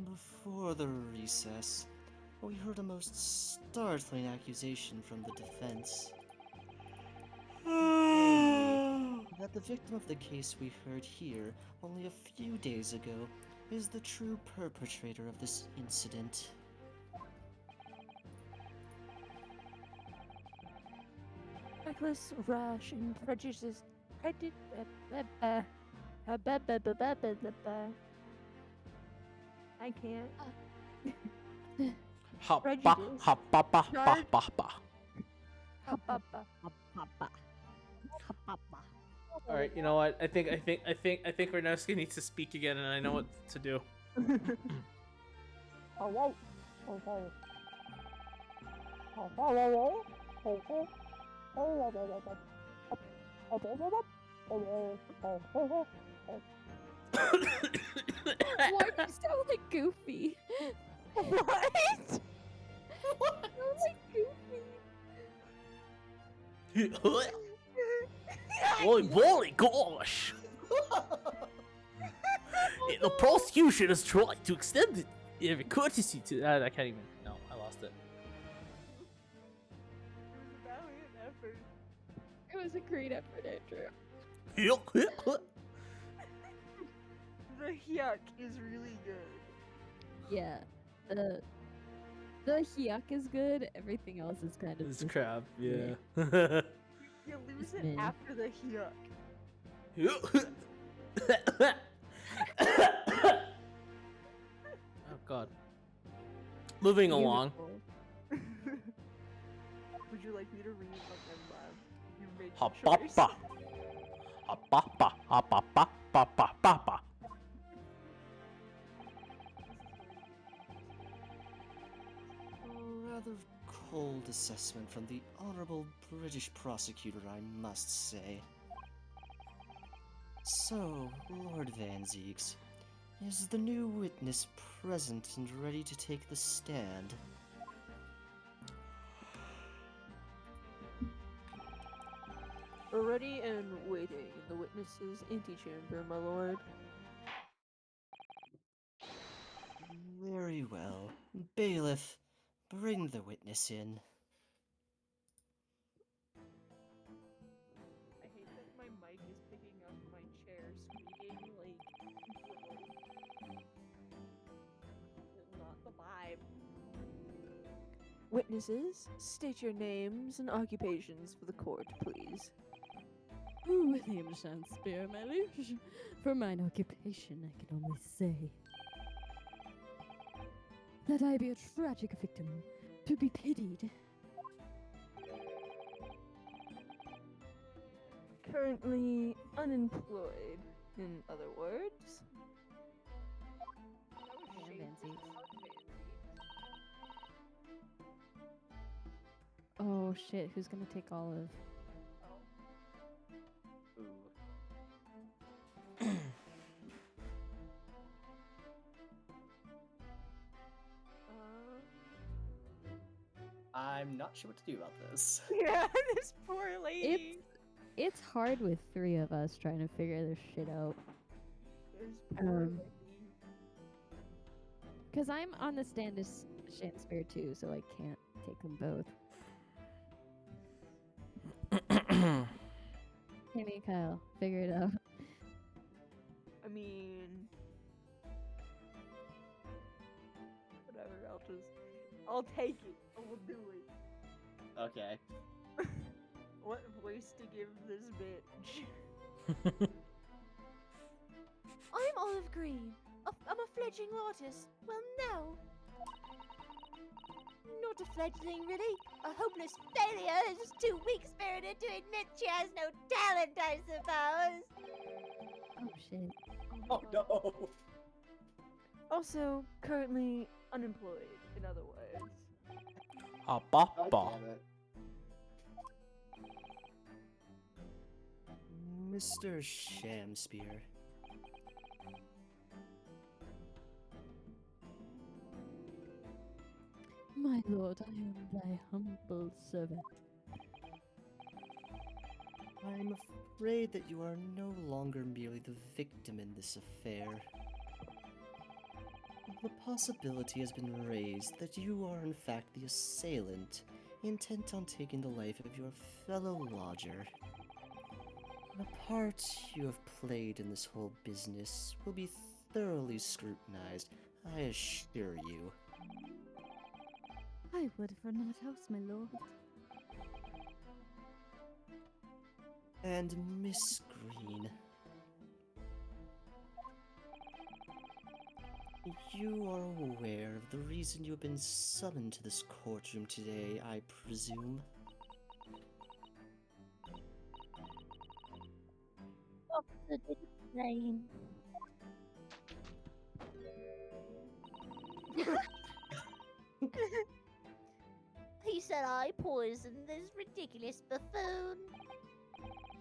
E: Before the recess, we heard a most startling accusation from the defense. Namely, that the victim of the case we heard here only a few days ago is the true perpetrator of this incident.
A: Reckless, rash, and prejudice. I can't.
B: Ha ba
A: Prejudice.
B: ha ba ba ba
A: Charge-
B: ba ba.
A: Papa.
B: All right, you know what? I think Renowski needs to speak again, and I know what to do.
D: Why do you sound like Goofy?
A: What?
D: Sound like Goofy.
I: Oh, holy gosh! The prosecution has tried to extend the courtesy to.
B: I can't even. No, I lost it.
D: It was a great effort, Andrew.
A: The yuck is really good.
D: Yeah. The yuck is good. Everything else is kind of
B: It's
D: just-
B: crap. Yeah.
A: You lose it
D: mid.
A: after the yuck.
B: Oh God. Moving along.
A: Beautiful. Would you like me to read what you made
B: Ha
A: your
B: ba
A: choice?
B: ba. Ha ba ba ha ba ba ba ba ba ba.
E: A rather cold assessment from the Honorable British Prosecutor, I must say. So, Lord Van Zieks, is the new witness present and ready to take the stand?
A: Ready and waiting in the witness's antechamber, my lord.
E: Very well. Bailiff, bring the witness in.
A: I hate that my mic is picking up my chair squeaking, like, not the vibe. Witnesses, state your names and occupations for the court, please.
D: William Shakespeare, my liege. For mine occupation, I can only say that I be a tragic victim to be pitied.
A: Currently unemployed, in other words.
D: Oh shit, who's gonna take Olive?
C: I'm not sure what to do about this.
A: Yeah, this poor lady.
D: It's hard with three of us trying to figure this shit out.
A: This poor
D: Um,
A: lady.
D: Cause I'm on the stand as Shakespeare too, so I can't take them both. Tammy and Kyle, figure it out.
A: I mean, whatever. I'll take it. I will do it.
C: Okay.
A: What voice to give this bitch? I'm Olive Green. I'm a fledgling artist. Well, no. Not a fledgling, really. A hopeless failure, just too weak-spirited to admit she has no talent, I suppose.
D: Oh shit.
C: Oh no.
A: Also, currently unemployed, in other words.
B: Ha ba
C: God
B: ba.
C: damn it.
E: Mr. Shamspear.
D: My lord, I am thy humble servant.
E: I'm afraid that you are no longer merely the victim in this affair. The possibility has been raised that you are in fact the assailant, intent on taking the life of your fellow lodger. The part you have played in this whole business will be thoroughly scrutinized, I assure you.
D: I would for not else, my lord.
E: And Miss Green, you are aware of the reason you have been summoned to this courtroom today, I presume?
F: Officer did explain. He said I poisoned this ridiculous buffoon.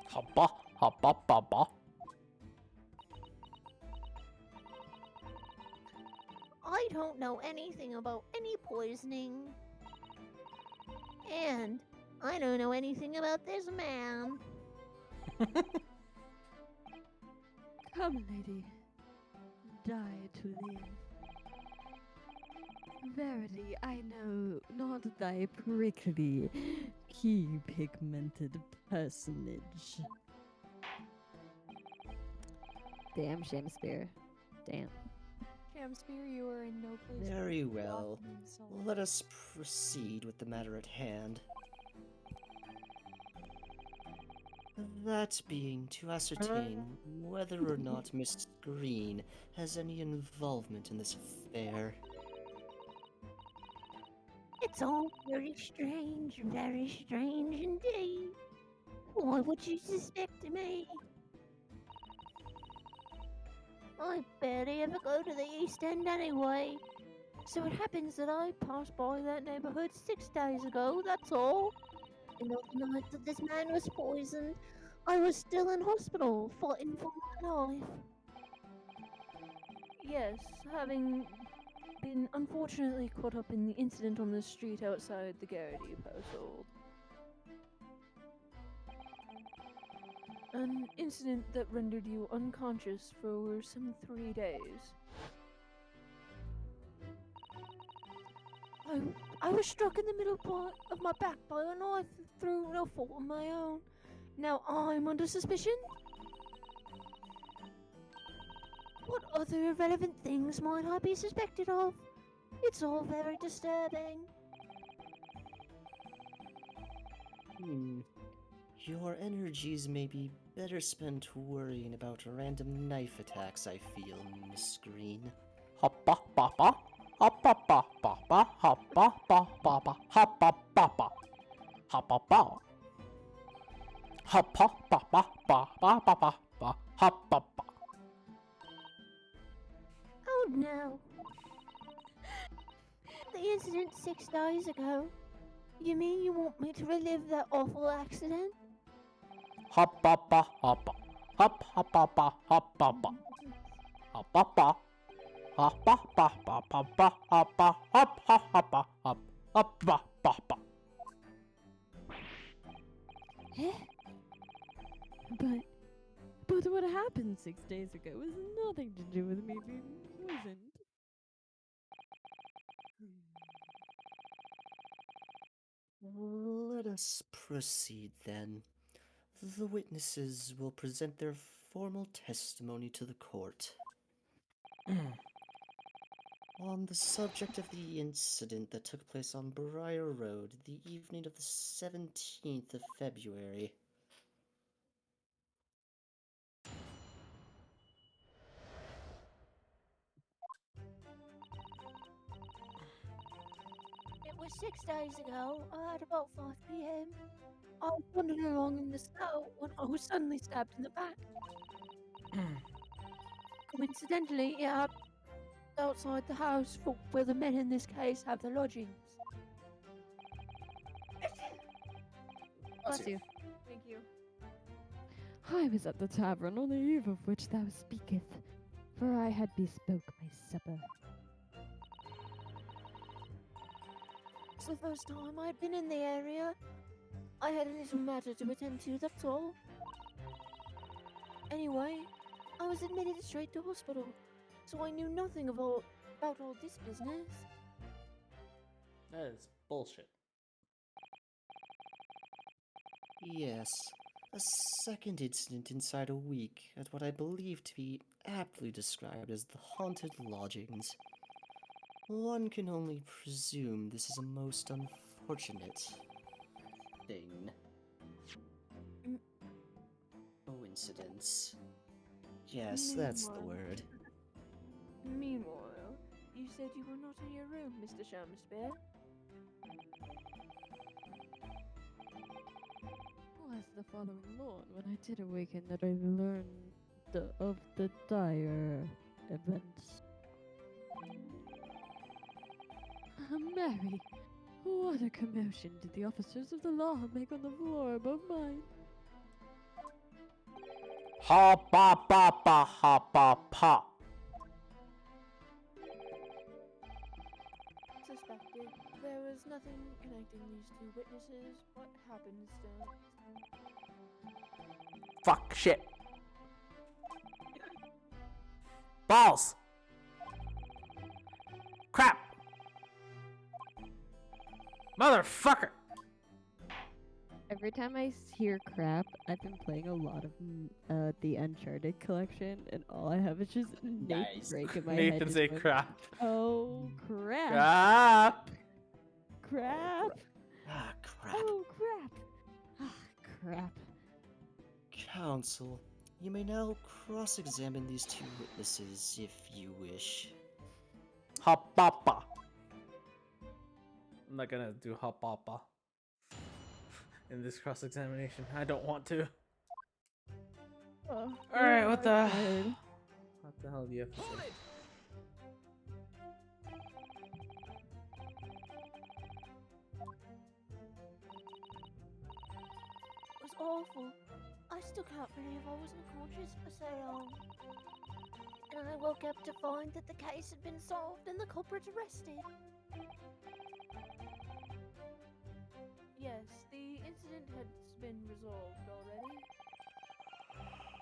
I: Hoppa, hoppa, baba.
F: I don't know anything about any poisoning. And I don't know anything about this man.
D: Come, lady. Die to live. Verily, I know not thy prickly, key-pigmented personage. Damn, Shamspear. Damn.
A: Shamspear, you are in no place.
E: Very
A: to
E: well.
A: offer insult.
E: Let us proceed with the matter at hand. That being to ascertain whether or not Miss Green has any involvement in this affair.
F: It's all very strange indeed. Why would you suspect me? I barely ever go to the East End anyway. So it happens that I passed by that neighborhood 6 days ago, that's all. And on the night that this man was poisoned, I was still in hospital, fighting for my life.
A: Yes, having been unfortunately caught up in the incident on the street outside the Garrity household. An incident that rendered you unconscious for some 3 days. I was struck in the middle of my back by a knife through no fault of my own. Now I'm under suspicion? What other irrelevant things might I be suspected of? It's all very disturbing.
E: Your energies may be better spent worrying about random knife attacks, I feel, Miss Green.
I: Hoppa, baba. Hoppa, baba, hoppa, baba, hoppa, baba. Hoppa, baba. Hoppa, baba, baba, baba, hoppa, baba.
F: Oh no. The incident 6 days ago. You mean you want me to relive that awful accident?
I: Hoppa, baba, hoppa. Hop, hoppa, baba, hoppa, baba. Hoppa, baba. Hoppa, baba, baba, hoppa, hop, hoppa, hop, hoppa, baba.
D: Eh? But what happened 6 days ago has nothing to do with me being poisoned.
E: Let us proceed then. The witnesses will present their formal testimony to the court. On the subject of the incident that took place on Briar Road the evening of the 17th of February.
F: It was 6 days ago, at about 5 p.m. I was wandering along in the snow when I was suddenly stabbed in the back. Coincidentally, it happened outside the house where the men in this case have their lodgings.
D: Bless you.
A: Thank you.
D: I was at the tavern on the eve of which thou speaketh, for I had bespoke my supper.
F: It's the first time I had been in the area. I had a little matter to attend to, that's all. Anyway, I was admitted straight to hospital, so I knew nothing about all this business.
B: That is bullshit.
E: Yes, a second incident inside a week at what I believe to be aptly described as the haunted lodgings. One can only presume this is a most unfortunate thing.
F: Mm.
E: Coincidence. Yes, that's the
F: Meanwhile-
E: word.
A: Meanwhile, you said you were not in your room, Mr. Shamspeare.
D: Was the following morn when I did awaken that I learned of the dire events. Mary, what a commotion did the officers of the law make on the floor above mine?
I: Ha ba ba ba ha ba pa.
A: Suspected. There was nothing connecting these two witnesses. What happens to...
I: Fuck shit. Balls. Crap. Motherfucker.
D: Every time I hear crap, I've been playing a lot of the Uncharted collection, and all I have is just Nathan
B: Nice.
D: Drake in my
B: Nathan
D: head. just
B: say
D: going,
B: crap.
D: Oh crap!
B: Crap.
D: Crap!
E: Ah, crap.
D: Oh crap! Ah crap!
E: Counsel, you may now cross-examine these two witnesses if you wish.
I: Ha ba ba.
B: I'm not gonna do hop papa in this cross examination. I don't want to.
D: Oh,
B: Alright, what
D: I'm
B: the
D: tired.
B: what the hell do you have to say?
F: It was awful. I still can't believe I was unconscious for so long. And I woke up to find that the case had been solved and the culprit arrested.
A: Yes, the incident has been resolved already.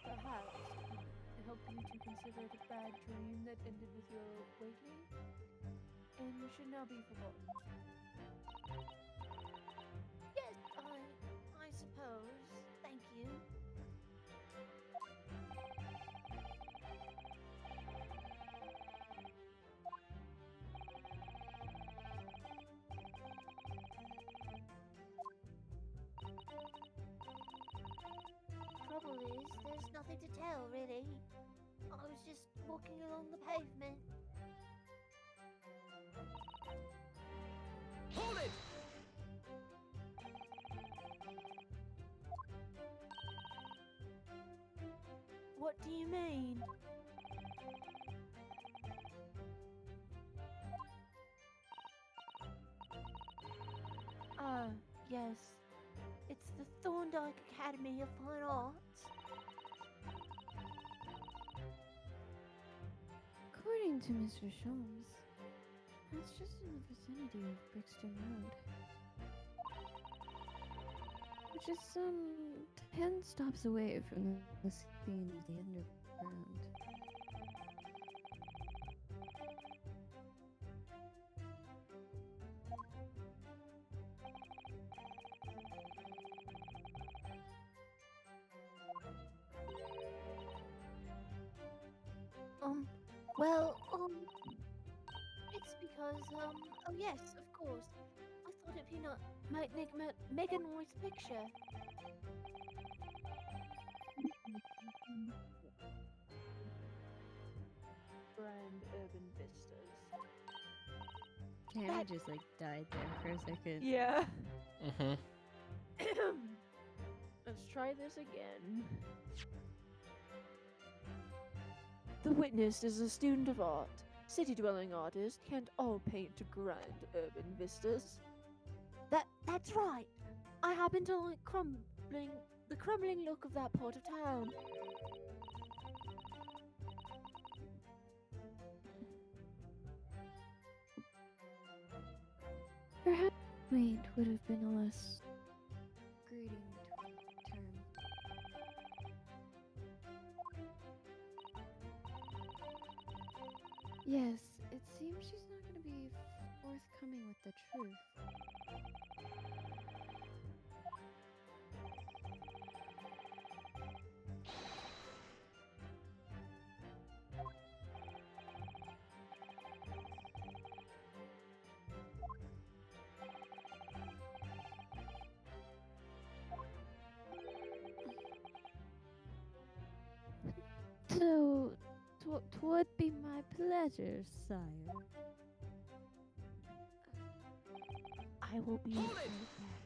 A: Perhaps to help you to consider it a bad dream that ended with your waking, and should now be forgotten.
F: Yes, I suppose. Thank you. Trouble is, there's nothing to tell, really. I was just walking along the pavement.
G: Hold it!
F: What do you mean? Ah, yes. It's the Thorndyke Academy of Fine Arts.
D: According to Mr. Sholmes, that's just in the vicinity of Brixton Road. Which is some 10 stops away from the scene of the underground.
F: Well, it's because, oh yes, of course. I thought it'd be not Megan Roy's picture.
A: Grand urban vistas.
D: Tammy just like died there for a second.
A: Yeah.
B: Mm-hmm.
A: Let's try this again. The witness is a student of art. City-dwelling artists can't all paint grand urban vistas.
F: That's right. I happen to like the crumbling look of that part of town.
D: Perhaps quaint would have been a less greeting term. Yes, it seems she's not going to be forthcoming with the truth. So, twould be my pleasure, sire.
A: I will be
G: Hold it!
A: right back.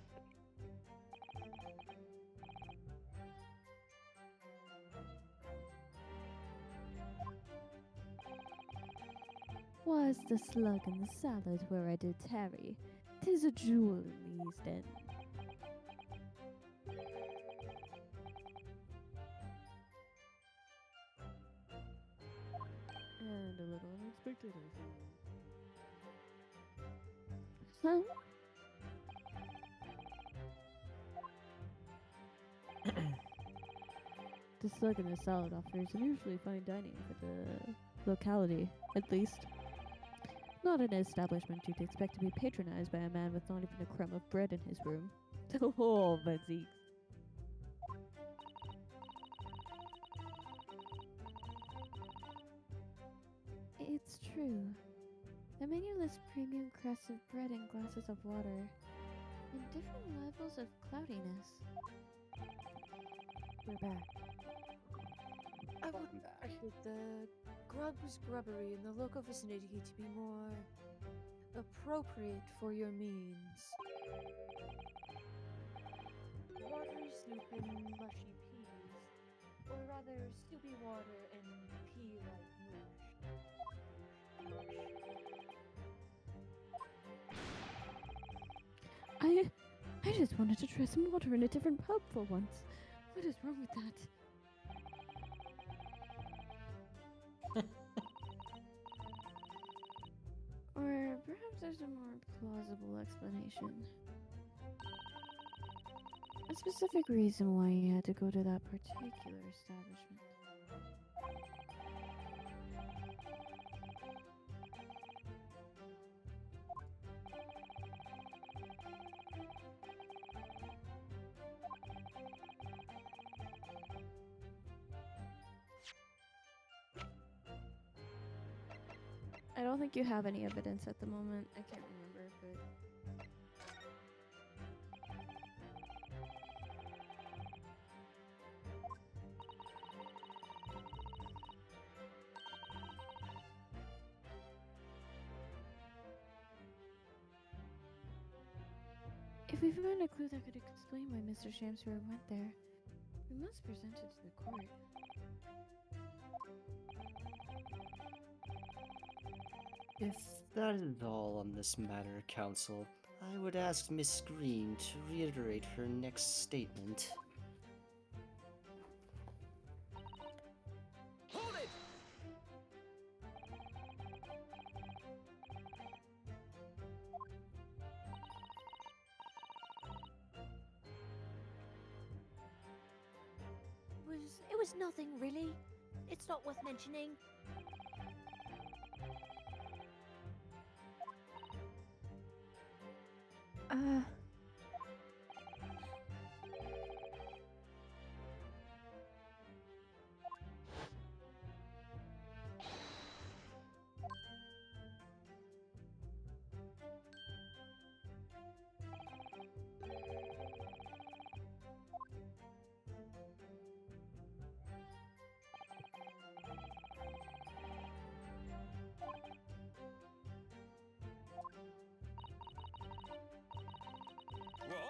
D: Was the slug in the salad where I did tarry? 'Tis a jewel in the East End.
A: And a little unexpected, I see.
D: Huh?
A: The slug in the salad offers unusually fine dining for the locality, at least. Not an establishment you'd expect to be patronized by a man with not even a crumb of bread in his room. Oh, but Zeeks.
D: It's true. The menu lists premium crusts of bread and glasses of water, and different levels of cloudiness.
A: We're back. I would expect the grub's grubbery in the local vicinity to be more appropriate for your means. Watery soup and mushy peas, or rather soupy water and pea-like mush.
D: I just wanted to try some water in a different pub for once. What is wrong with that? Or perhaps there's a more plausible explanation. A specific reason why you had to go to that particular establishment.
A: I don't think you have any evidence at the moment. I can't remember, but
D: If we found a clue that could explain why Mr. Shamsura went there, we must present it to the court.
E: If that is all on this matter, Counsel, I would ask Miss Green to reiterate her next statement.
G: Hold it!
F: It was nothing really. It's not worth mentioning.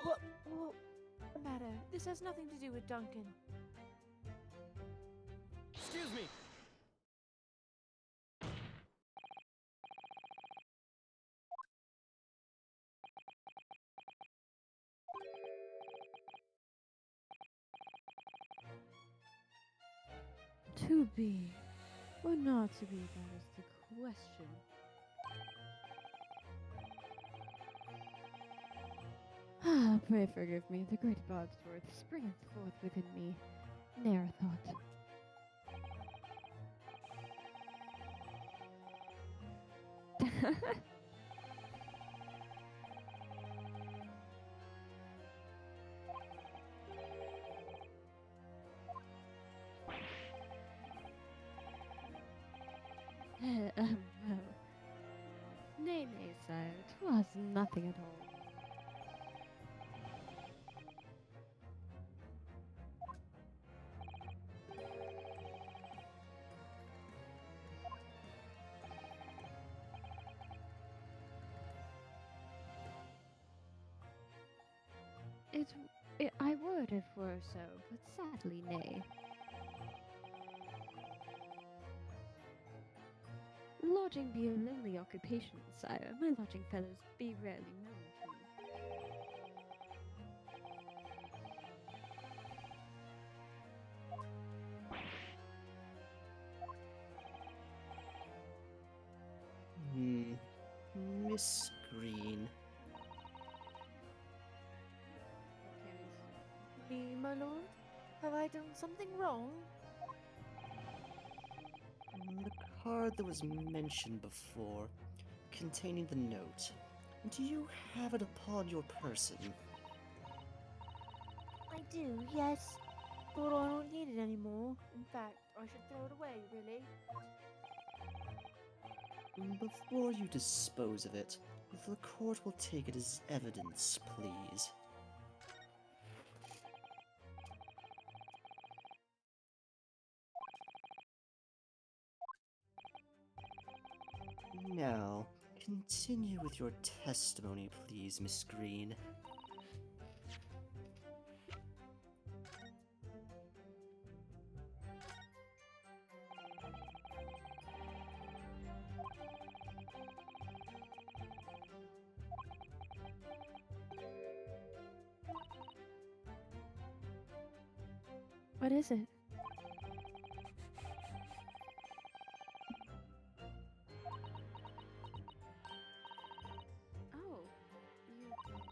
G: What?
A: what the matter? This has nothing to do with Duncan.
G: Excuse me!
D: To be or not to be, that is the question. Ah, pray forgive me, the great Bodsworth springeth forth within me. Ne'er thought. Well, nay, nay, sire. 'Twas nothing at all. I would if were so, but sadly, nay. Lodging be a lonely occupation, sire. My lodging fellows be rarely known to me.
E: Miss Green.
A: Me, my lord? Have I done something wrong?
E: The card that was mentioned before, containing the note. Do you have it upon your person?
F: I do, yes. But I don't need it anymore. In fact, I should throw it away, really.
E: Before you dispose of it, the court will take it as evidence, please. Now, continue with your testimony, please, Miss Green.
A: What is it?
D: Oh, you don't mean...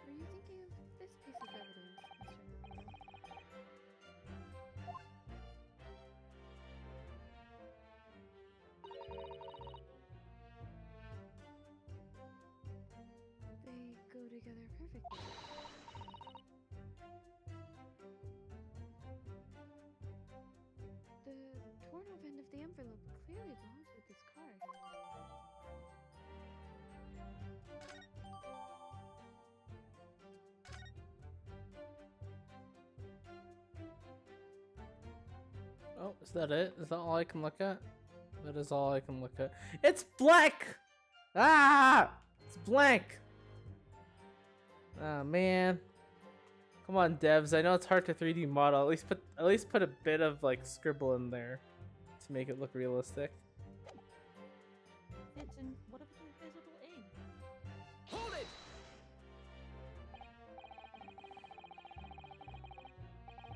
D: Were you thinking of this piece of evidence, Mr. Naruto? They go together perfectly. The torn off end of the envelope clearly belongs with this card.
B: Oh, is that it? Is that all I can look at? That is all I can look at. It's blank! Ah! It's blank! Ah, man. Come on, devs. I know it's hard to 3D model. At least put a bit of like scribble in there to make it look realistic.
F: It's in what if it's invisible ink?
G: Hold it!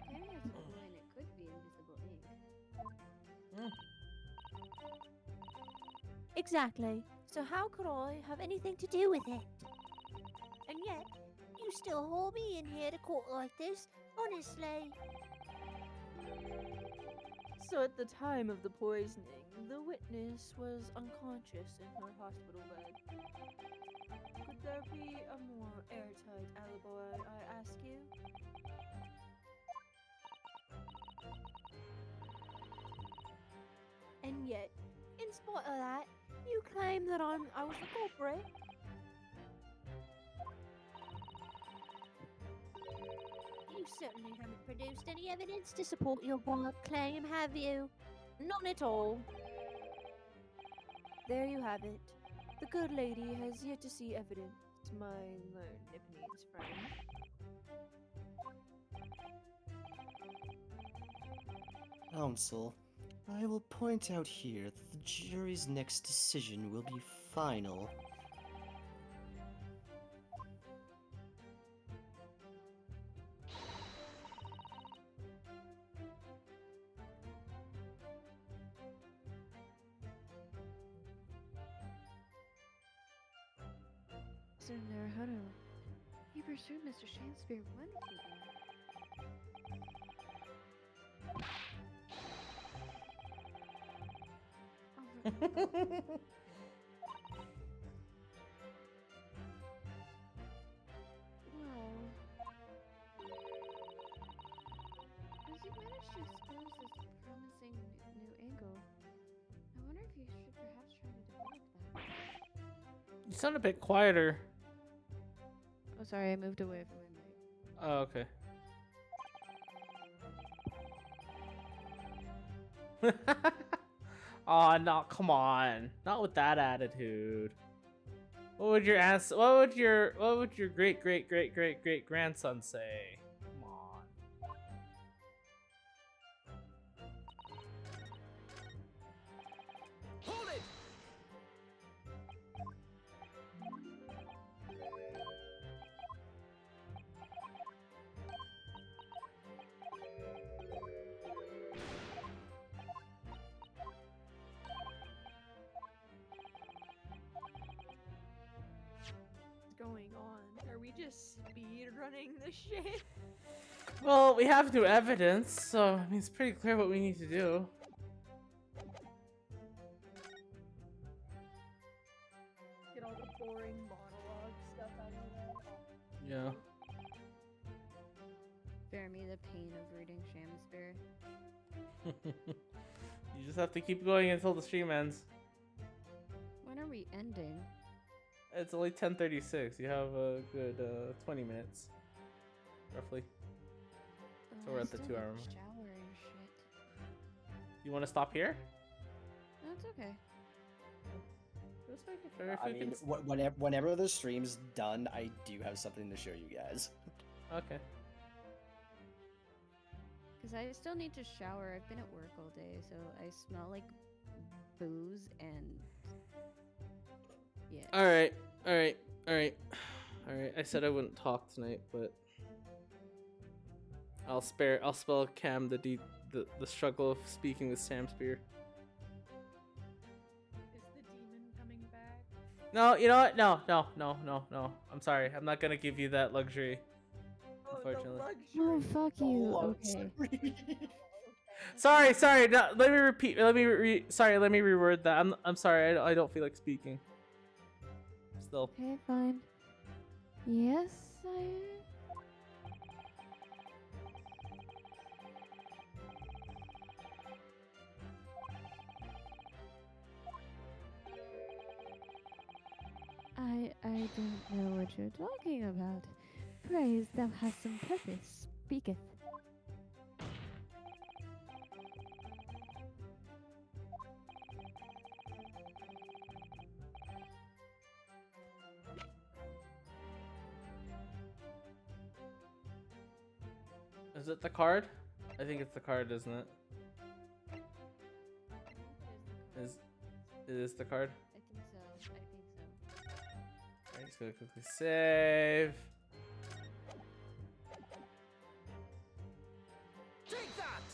D: Very has a line it could be invisible ink.
F: Exactly. So how could I have anything to do with it? And yet, you still haul me in here to court like this? Honestly.
A: So at the time of the poisoning, the witness was unconscious in her hospital bed. Could there be a more airtight alibi, I ask you?
F: And yet, in spite of that, you claim that I was the culprit. You certainly haven't produced any evidence to support your wild claim, have you? None at all.
A: There you have it. The good lady has yet to see evidence, my learned Nipponese friend.
E: Counsel, I will point out here that the jury's next decision will be final.
A: Mr. Naruhodo,
D: You pursued Mr. Shakespeare wonderfully. Well, as you managed to expose this promising new angle, I wonder if you should perhaps try to develop that.
I: You sound a bit quieter.
D: Oh, sorry, I moved away from my mic.
I: Oh, okay. Oh, no, come on. Not with that attitude. What would your answer? What would your great grandson say? Come on.
G: Hold it!
A: What's going on? Are we just speed running this shit?
I: Well, we have new evidence, so I mean it's pretty clear what we need to do.
A: Get all the boring monologue stuff out of the way.
I: Yeah.
D: Spare me the pain of reading Shamspeare.
I: You just have to keep going until the stream ends.
D: When are we ending?
I: It's only 10:36. You have a good 20 minutes, roughly. So we're
D: I
I: at the
D: still
I: 2 hour
D: need to
I: mark.
D: shower and shit.
I: You want to stop here?
D: That's okay.
I: Just making sure. If
K: I
I: we
K: mean,
I: can...
K: whenever the stream's done, I do have something to show you guys.
I: Okay.
D: Because I still need to shower. I've been at work all day, so I smell like booze and. Yeah.
I: All right. All right. All right. All right. I said I wouldn't talk tonight, but I'll spell Cam the struggle of speaking with Sam Spear.
A: Is the demon coming back?
I: No, you know what? No. I'm sorry. I'm not gonna give you that luxury. Unfortunately.
D: Oh, fuck you. Okay.
I: Sorry. No, let me repeat. Let me reword that. I'm sorry. I don't feel like speaking. Still.
D: Okay, fine. Yes, I don't know what you're talking about. Praise thou hast some purpose, speaketh.
I: Is it the card? I think it's the card, isn't it? It is the card.
D: I think so.
I: Alright, just gonna quickly save.
G: Take that!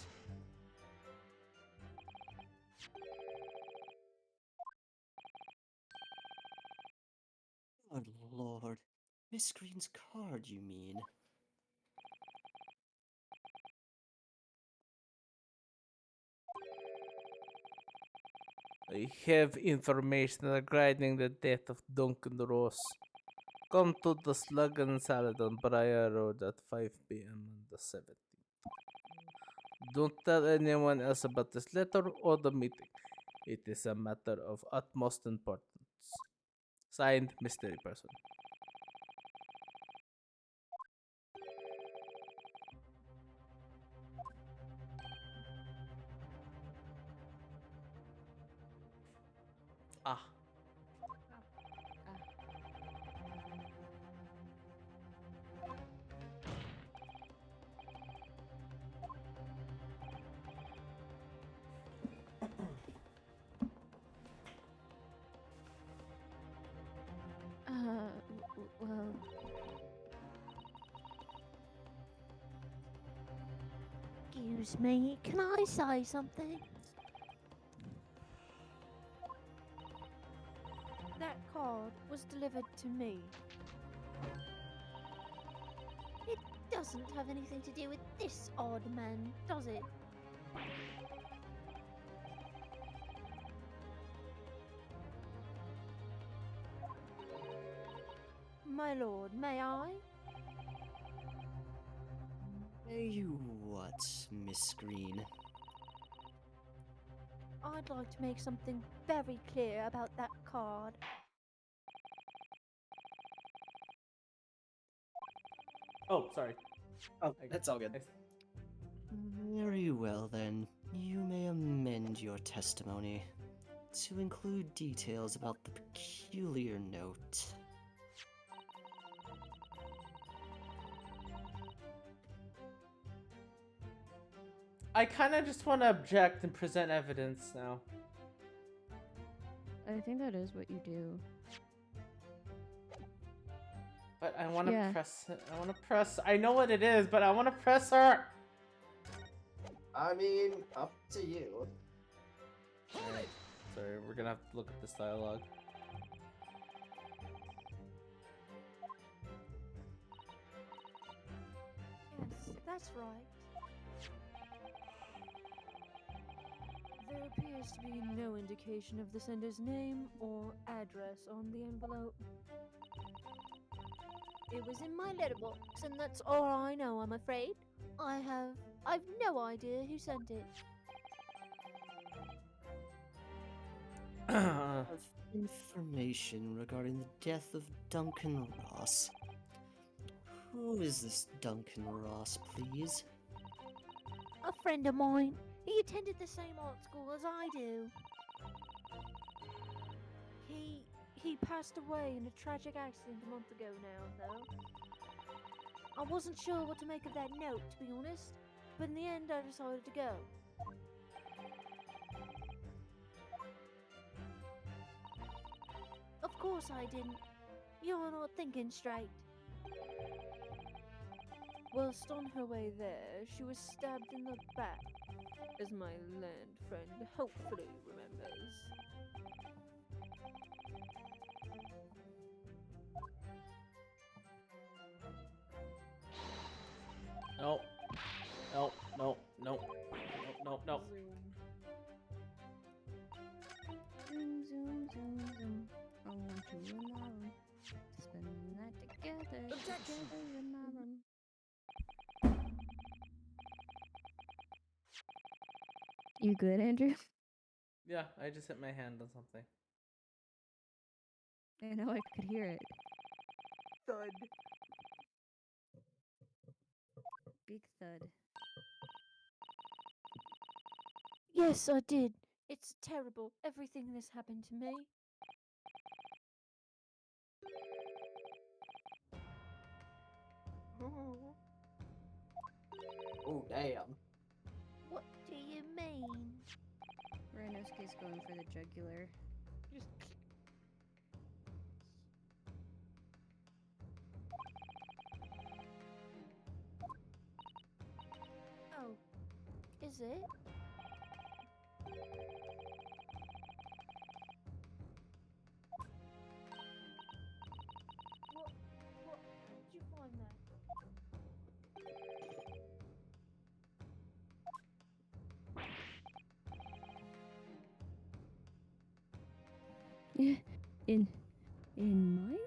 E: Good lord. Miss Green's card, you mean?
I: I have information regarding the death of Duncan Ross. Come to the Slug and Salad on Briar Road at 5 p.m. on the 17th. Don't tell anyone else about this letter or the meeting. It is a matter of utmost importance. Signed, Mystery Person. Ah.
D: Well.
F: Excuse me, can I say something? That card was delivered to me. It doesn't have anything to do with this odd man, does it? my lord, may I?
E: May you what, Miss Green?
F: I'd like to make something very clear about that card.
B: Oh, sorry.
K: Oh,
B: I-
K: that's all good.
E: Very well then. You may amend your testimony to include details about the peculiar note.
B: I kind of just want to object and present evidence now.
D: I think that is what you do.
B: But I want to
D: Yeah.
B: press it. I want to press. I know what it is, but I want to press her.
K: I mean, up to you.
B: Alright. Sorry, we're gonna have to look at this dialogue.
F: Yes, that's right. There appears to be no indication of the sender's name or address on the envelope. It was in my letterbox, and that's all I know, I'm afraid. I've no idea who sent it.
E: Have information regarding the death of Duncan Ross. Who is this Duncan Ross, please?
F: A friend of mine. He attended the same art school as I do. He passed away in a tragic accident a month ago now, though. I wasn't sure what to make of that note, to be honest, but in the end I decided to go. Of course I didn't. You're not thinking straight.
A: Whilst on her way there, she was stabbed in the back, as my land friend hopefully remembers.
B: No. No. No. No. No. No.
D: Zoom, zoom, zoom, zoom. I want you in my room. Spend the night together, together in my room. You good, Andrew?
B: Yeah, I just hit my hand on something.
D: I know I could hear it.
A: Thud.
D: Big thud.
F: Yes, I did. It's terrible, everything that's happened to me.
A: Oh.
K: Oh, damn.
F: What do you mean?
D: Rhinosuke's going for the jugular.
A: Just
F: Oh, is it? What did you find that?
D: Yeah, in my room?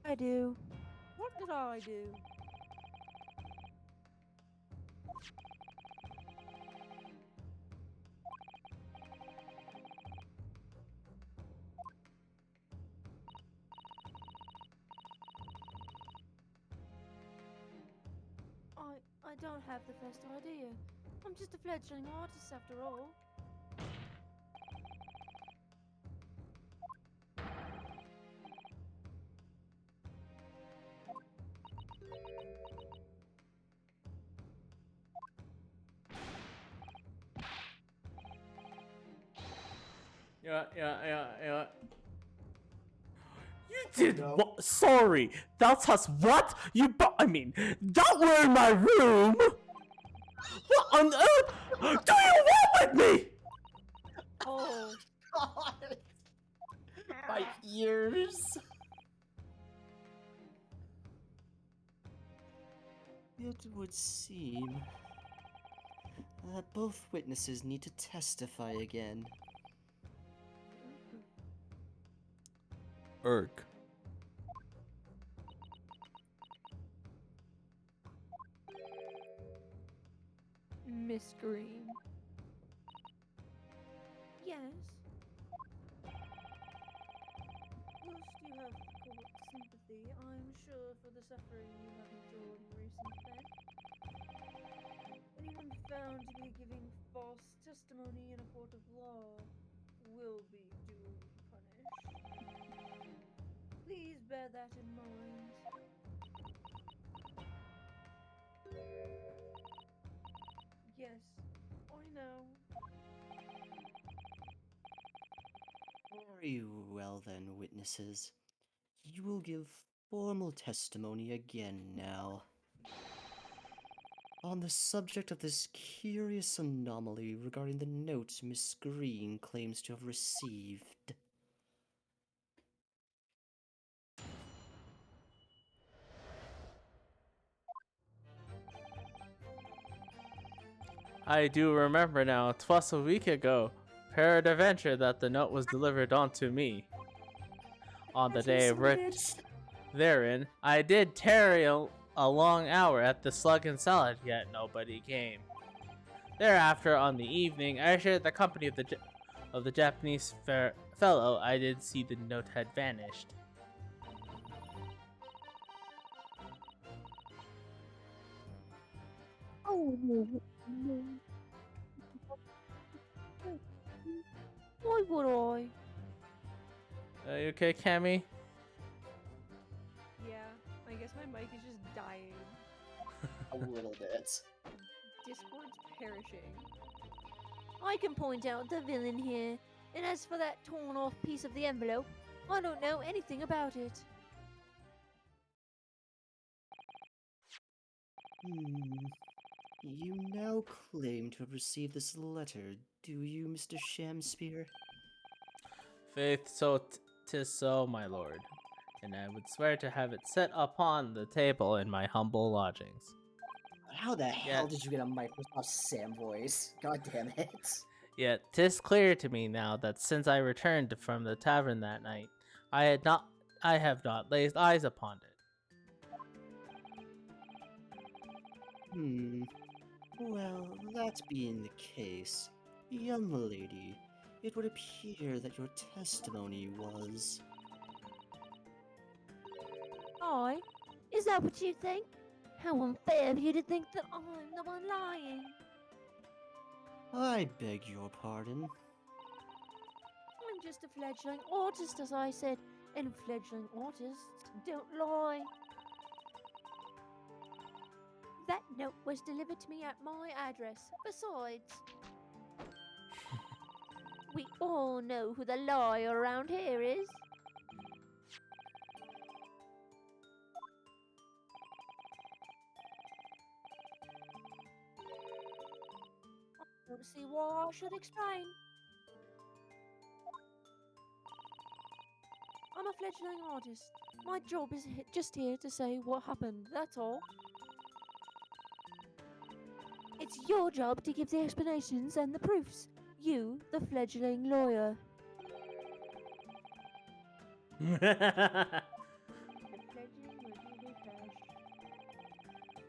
A: I do. What did I do?
F: I don't have the first idea. I'm just a fledgling artist after all.
B: Yeah.
I: You did what? Sorry, that's us. What? I mean, that were in my room. What on earth do you want with me?
A: Oh.
K: God. My ears.
E: It would seem that both witnesses need to testify again.
I: Erg.
A: Miss Green. Yes. Whilst you have correct sympathy, I'm sure, for the suffering you have endured in recent events. Anyone found to be giving false testimony in a court of law will be duly punished. Please bear that in mind. Yes, I know.
E: Very well then, witnesses. You will give formal testimony again now. On the subject of this curious anomaly regarding the note Miss Green claims to have received.
B: I do remember now. 'Twas a week ago, peradventure, that the note was delivered unto me. On the day writ therein, I did tarry a long hour at the Slug and Salad, yet nobody came. Thereafter, on the evening, I shared the company of the Japanese fellow. I did see the note had vanished.
F: Oh, no. Why would I?
B: Are you okay, Cammy?
A: Yeah, I guess my mic is just dying.
K: A little bit.
A: Discord's perishing.
F: I can point out the villain here. And as for that torn off piece of the envelope, I don't know anything about it.
E: You now claim to have received this letter, do you, Mr. Shamspear?
B: Faith, so 'tis so, my lord, and I would swear to have it set upon the table in my humble lodgings.
K: How the hell
B: Yeah.
K: did you get a Microsoft Sam voice? God damn it.
B: Yet 'tis clear to me now that since I returned from the tavern that night, I have not laid eyes upon it.
E: Well, that being the case, young lady, it would appear that your testimony was...
F: I? Is that what you think? How unfair of you to think that I'm the one lying.
E: I beg your pardon.
F: I'm just a fledgling artist, as I said, and fledgling artists don't lie. That note was delivered to me at my address. Besides, we all know who the liar around here is. I don't see why I should explain. I'm a fledgling artist. My job is just here to say what happened, that's all. It's your job to give the explanations and the proofs. You, the fledgling lawyer. The fledgling will do the best.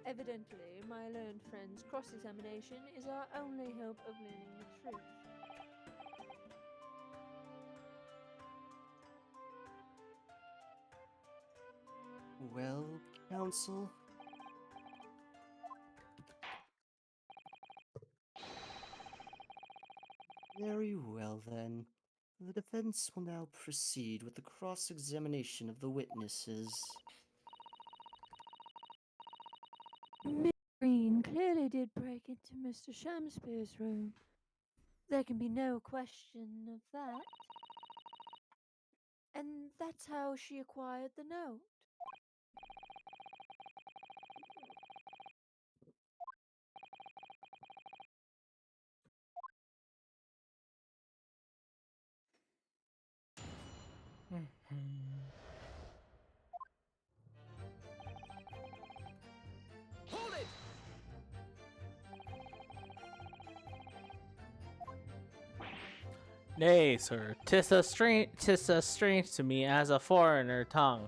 F: Evidently, my learned friend's cross-examination is our only hope of learning the truth.
E: Well, counsel? Very well, then. The defense will now proceed with the cross-examination of the witnesses.
F: Miss Green clearly did break into Mr. Shamspear's room.
A: There can be no question of that. And that's how she acquired the note.
G: Hold it!
I: Nay, sir, 'tis a strange to me as a foreigner tongue.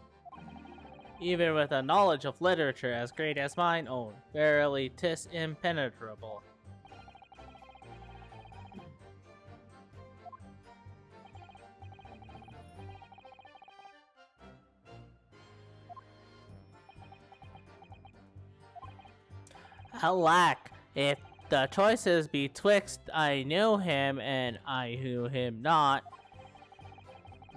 I: Even with a knowledge of literature as great as mine own, verily 'tis impenetrable. Alack, if the choice is betwixt I knew him and I knew him not,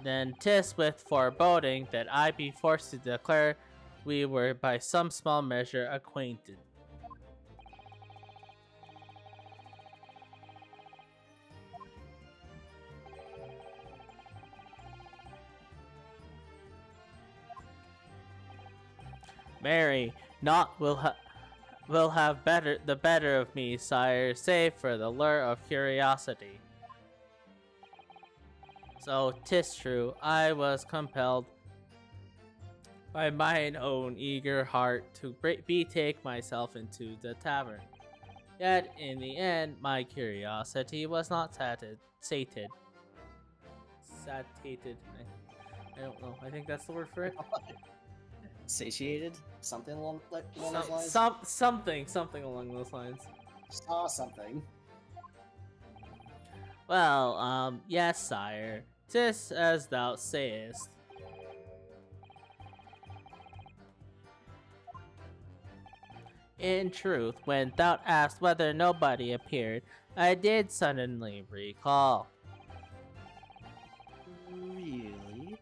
I: then 'tis with foreboding that I be forced to declare we were by some small measure acquainted. Mary, naught will have the better of me, sire, save for the lure of curiosity. So 'tis true, I was compelled by mine own eager heart to betake myself into the tavern. Yet in the end, my curiosity was not sated. Satiated. I don't know. I think that's the word for it.
K: Satiated? Something along those lines?
B: Something along those lines.
K: Saw something.
B: Well, yes, sire. 'Tis as thou sayest. In truth, when thou asked whether nobody appeared, I did suddenly recall.
E: Really?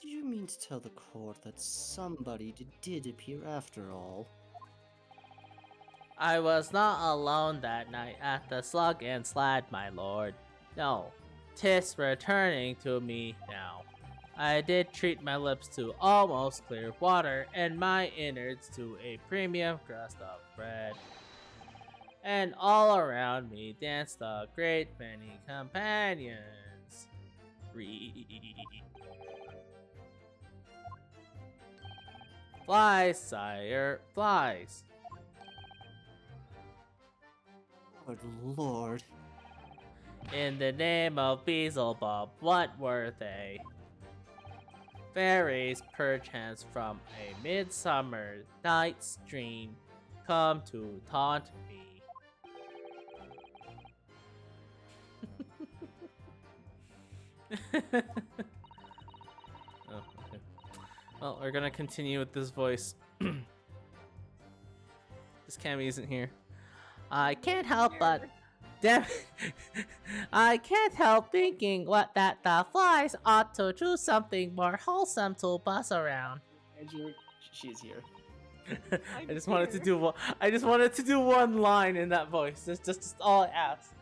E: Do you mean to tell the court that somebody did appear after all?
B: I was not alone that night at the Slug and Slad, my lord. No, 'tis returning to me now. I did treat my lips to almost clear water and my innards to a premium crust of bread. And all around me danced a great many companions. Flies, sire, flies.
E: Good lord.
B: In the name of Beelzebub, what were they? Fairies, perchance from a midsummer night's dream, come to taunt me. Oh, okay. Well, we're gonna continue with this voice. This Cammy isn't here. I can't help but... Damn it. I can't help thinking that the flies ought to do something more wholesome to buzz around.
K: Andrew, she's here.
B: I just wanted to do one line in that voice. That's just all I asked.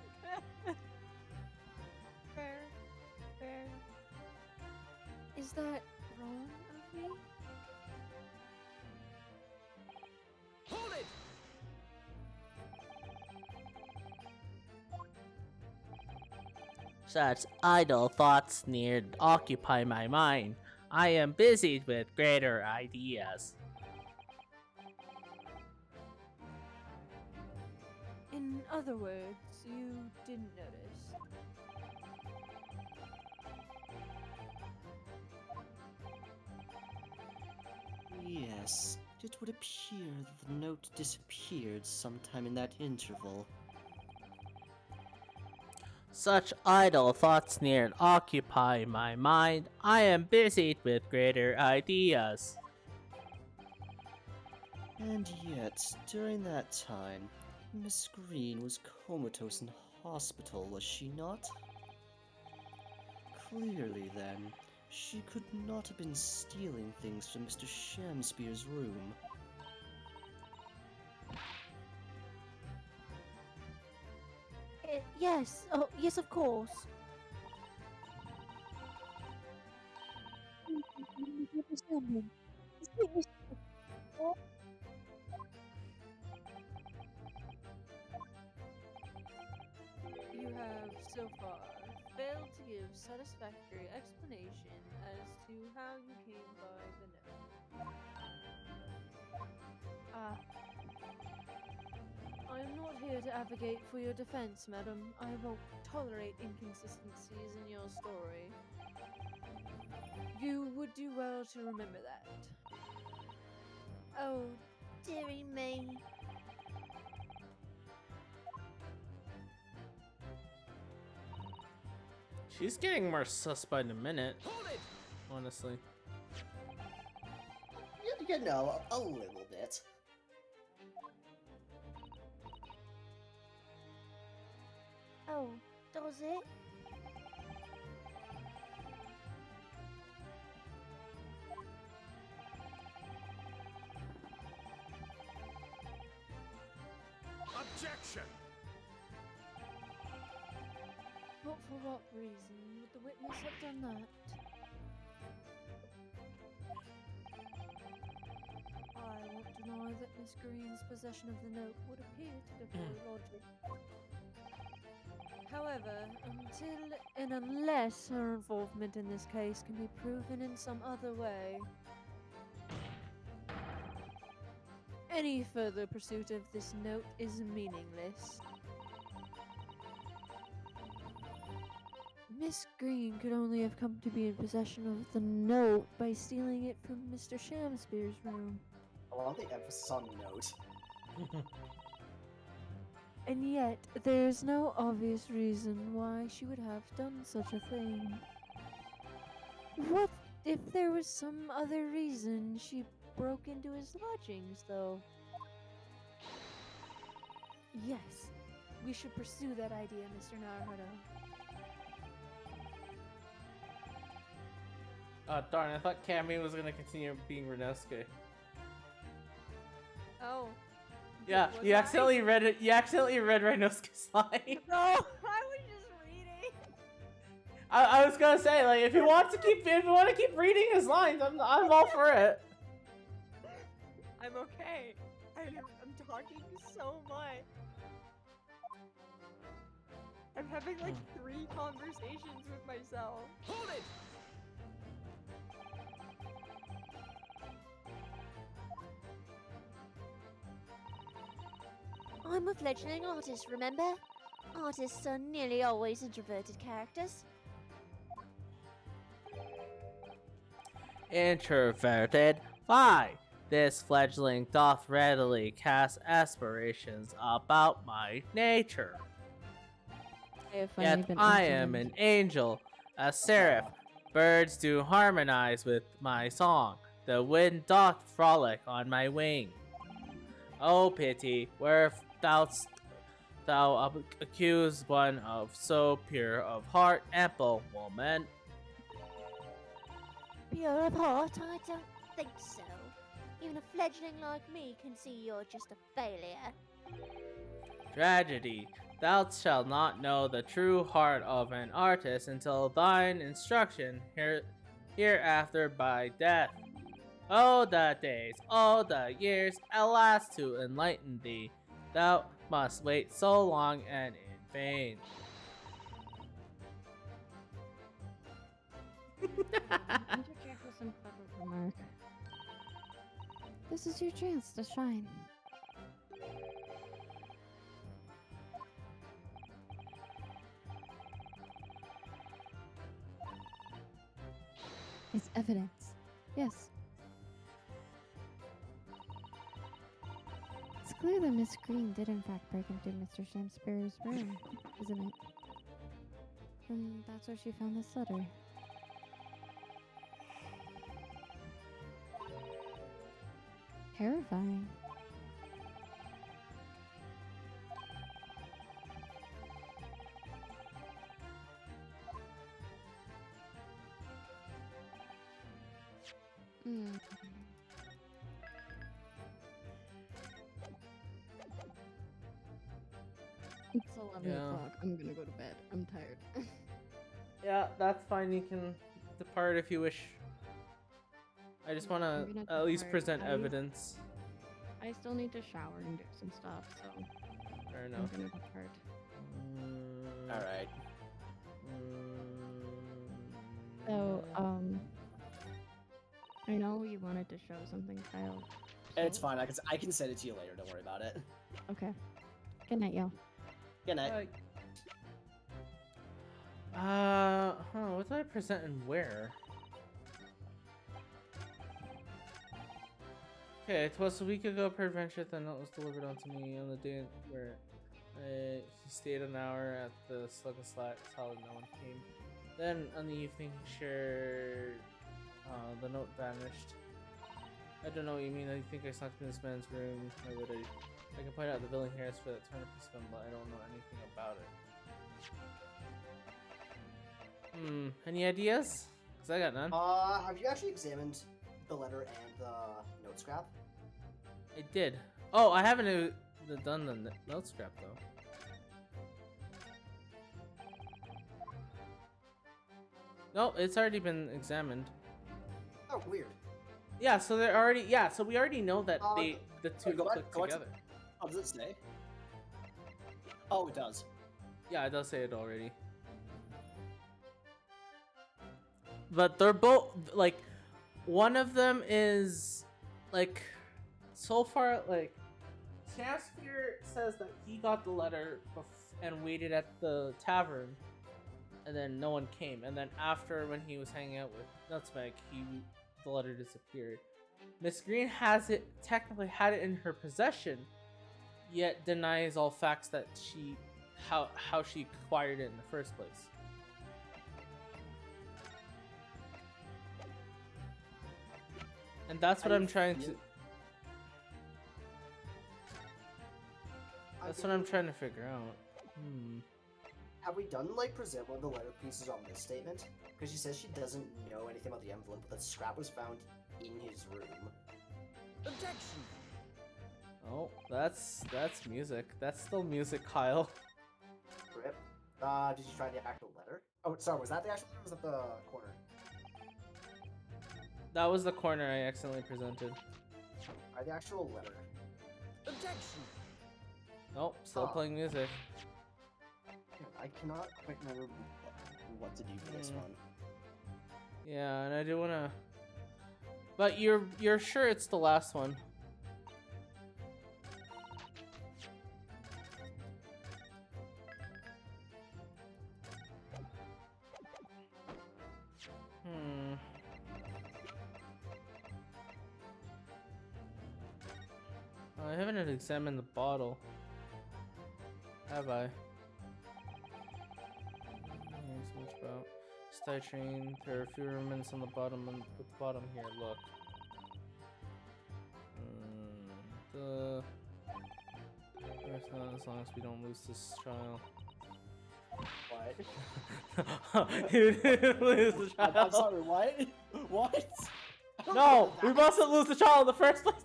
A: Fair. Is that wrong of me?
G: Hold it!
B: Such idle thoughts near occupy my mind. I am busied with greater ideas.
A: In other words, you didn't notice.
E: Yes, it would appear that the note disappeared sometime in that interval.
B: Such idle thoughts near occupy my mind. I am busied with greater ideas.
E: And yet, during that time, Miss Green was comatose in hospital, was she not? Clearly, then, she could not have been stealing things from Mr. Shamspeare's room.
F: Yes, oh, yes, of course.
A: You have so far failed to give satisfactory explanation as to how you came by the note. Ah. I am not here to advocate for your defense, madam. I won't tolerate inconsistencies in your story. You would do well to remember that.
F: Oh, dearie me.
B: She's getting more sus by the minute,
G: Hold it!
B: honestly.
C: You know, a little bit.
F: Oh, does it?
G: Objection!
A: But for what reason would the witness have done that? I won't deny that Miss Green's possession of the note would appear to defy logic. However, until and unless her involvement in this case can be proven in some other way, any further pursuit of this note is meaningless. Miss Green could only have come to be in possession of the note by stealing it from Mr. Shamspeare's room.
C: I love the emphasis on note.
A: And yet, there is no obvious reason why she would have done such a thing. What if there was some other reason she broke into his lodgings, though? Yes, we should pursue that idea, Mr. Naruhodo.
B: Darn, I thought Cammy was gonna continue being Renosuke.
A: Oh.
B: Yeah,
A: Was
B: you
A: I?
B: accidentally read it. You accidentally read Renosuke's line.
A: No, I was just reading.
B: I was gonna say, like, if you want to keep reading his lines, I'm all for it.
A: I'm okay. I'm talking so much. I'm having like 3 conversations with myself.
G: Hold it!
F: I'm a fledgling artist, remember? Artists are nearly always introverted characters.
B: Introverted? Fine. This fledgling doth readily cast aspirations about my nature. Yet I am an angel, a seraph. Birds do harmonize with my song. The wind doth frolic on my wing. Oh pity, where thou accuse one of so pure of heart, ample woman.
F: Pure of heart? I don't think so. Even a fledgling like me can see you're just a failure.
B: Tragedy, thou shalt not know the true heart of an artist until thine instruction hereafter by death. Oh, the days, oh, the years, alas, to enlighten thee, thou must wait so long and in vain.
D: Interject with some clever remark. This is your chance to shine. It's evidence. Yes. It's clear that Miss Green did in fact break into Mr. Shamspeare's room, isn't it? And that's where she found this letter. Terrifying. Hmm. It's 11
B: Yeah.
D: o'clock. I'm gonna go to bed. I'm tired.
B: Yeah, that's fine. You can depart if you wish. I just want
D: I'm
B: to
D: gonna
B: at least
D: depart.
B: present evidence.
D: I still need to shower and do some stuff, so
B: Fair
D: I'm
B: enough.
D: gonna depart.
K: All right.
D: So, I know you wanted to show something, Kyle.
K: It's
D: so-
K: fine. I can send it to you later. Don't worry about it.
D: Okay. Good night, y'all.
K: Good night.
B: What did I present and where? Okay, it was a week ago, peradventure, the note was delivered onto me on the day where he stayed an hour at the Slug and Slack, saw that no one came. Then, on the evening, he shared, the note vanished. I don't know what you mean. I think I snuck in this man's room. Why would I? I can point out the billing here for that turn of piece of but I don't know anything about it. Any ideas? Cause I got none.
K: Have you actually examined the letter and the note scrap?
B: I did. Oh, I haven't done the note scrap though. No, it's already been examined.
K: Oh, weird.
B: Yeah, so they're already. Yeah, so we already know that the two
K: go back-
B: click
K: go back to-
B: together.
K: Oh, does it say? Oh, it does.
B: Yeah, it does say it already. But they're both like, one of them is like, so far like, Chancellor says that he got the letter and waited at the tavern, and then no one came. And then after, when he was hanging out with Nutmeg, the letter disappeared. Miss Green has it, technically had it in her possession, yet denies all facts that how she acquired it in the first place. And that's what I'm trying to. That's what I'm trying to figure out.
K: Have we done like present one of the letter pieces on this statement? Because she says she doesn't know anything about the envelope, but that scrap was found in his room.
G: Objection!
B: Oh, that's music. That's still music, Kyle.
K: Rip. Did you try the actual letter? Oh, sorry, was that the actual letter or was that the corner?
B: That was the corner I accidentally presented.
K: Try the actual letter.
G: Objection!
B: Nope, still
K: Huh.
B: playing music.
K: Man, I cannot quite remember what to do for this one.
B: Yeah, and I do wanna. But you're sure it's the last one? I haven't examined the bottle. Have I? So much about Stytrain. There are a few remnants on the bottom. With the bottom here, look. As long as we don't lose this trial.
K: What?
B: You didn't lose the trial.
K: I'm sorry, what? What?
B: No, we mustn't lose the trial in the first place.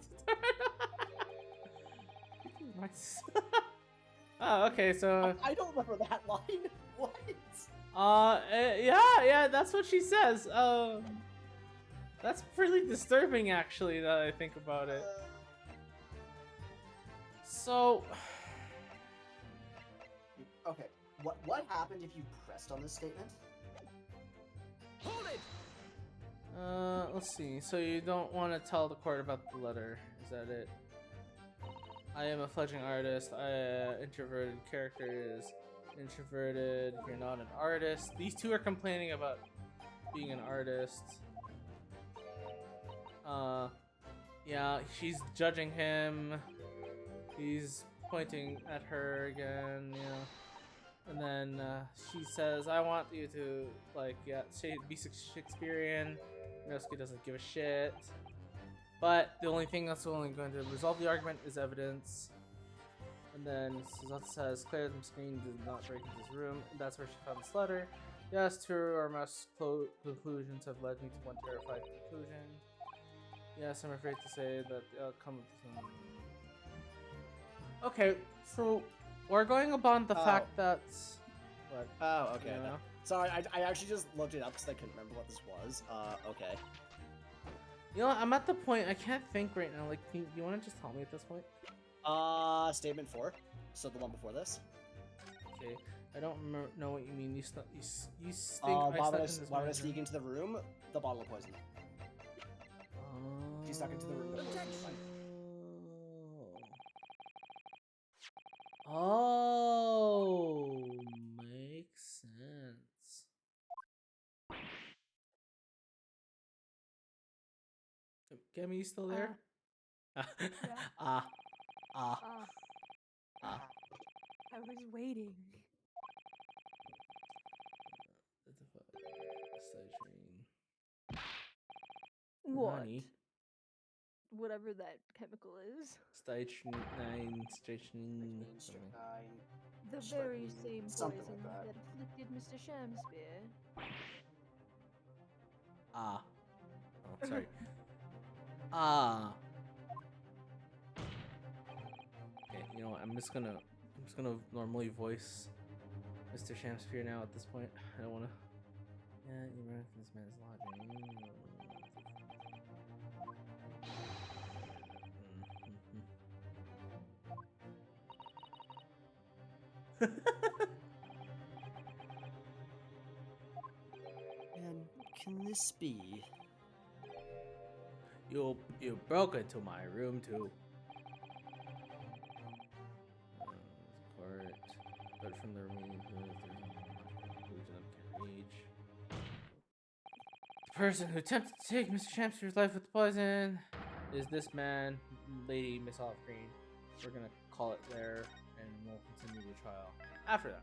B: Nice. Oh, okay, so.
K: I don't remember that line. What?
B: Yeah, that's what she says. That's pretty disturbing, actually, now that I think about it. So.
K: Okay, what happened if you pressed on this statement?
G: Hold it!
B: Let's see. So you don't want to tell the court about the letter, is that it? I am a fledgling artist. Introverted character is introverted. You're not an artist. These two are complaining about being an artist. Yeah, she's judging him. He's pointing at her again, And then she says, I want you to, be Shakespearean. Mirosuke doesn't give a shit. But the only thing that's only going to resolve the argument is evidence. And then Suzuki says, Claire from screen did not break into his room. And that's where she found this letter. Yes, two or most conclusions have led me to one terrifying conclusion. Yes, I'm afraid to say that the outcome of this. Okay, so We're going upon the
K: Oh.
B: fact that. What?
K: Oh, okay.
B: Yeah.
K: then. Sorry, I actually just looked it up because I couldn't remember what this was. Okay.
B: You know what? I'm at the point I can't think right now. Like, you want to just tell me at this point?
K: Statement 4. So the one before this.
B: Okay. I don't know what you mean. You think I
K: Why
B: stuck
K: would I,
B: in this
K: why would I
B: man's
K: sneak
B: room?
K: into the room? The bottle of poison. She stuck into the room.
B: Oh, makes sense. Gemi, you still there? Ah, ah, ah.
A: I was waiting. What?
B: Nani?
A: Whatever that chemical is.
B: Station 9, station.
K: Strychnine.
A: The
K: Strychnine,
A: very same
K: something
A: poison
K: like that.
A: that afflicted Mr. Shamspear.
B: Ah. Oh, sorry. Ah. Okay, you know what? I'm just gonna normally voice Mr. Shamspear now at this point. I don't wanna. Yeah, you run from this man's lodging.
E: And can this be?
B: You broke into my room too. Court, but from the remaining conclusion of Cage. The person who attempted to take Mr. Shamspear's life with poison is this man, Lady Miss Olive Green. We're gonna call it there, and we'll continue the trial after that.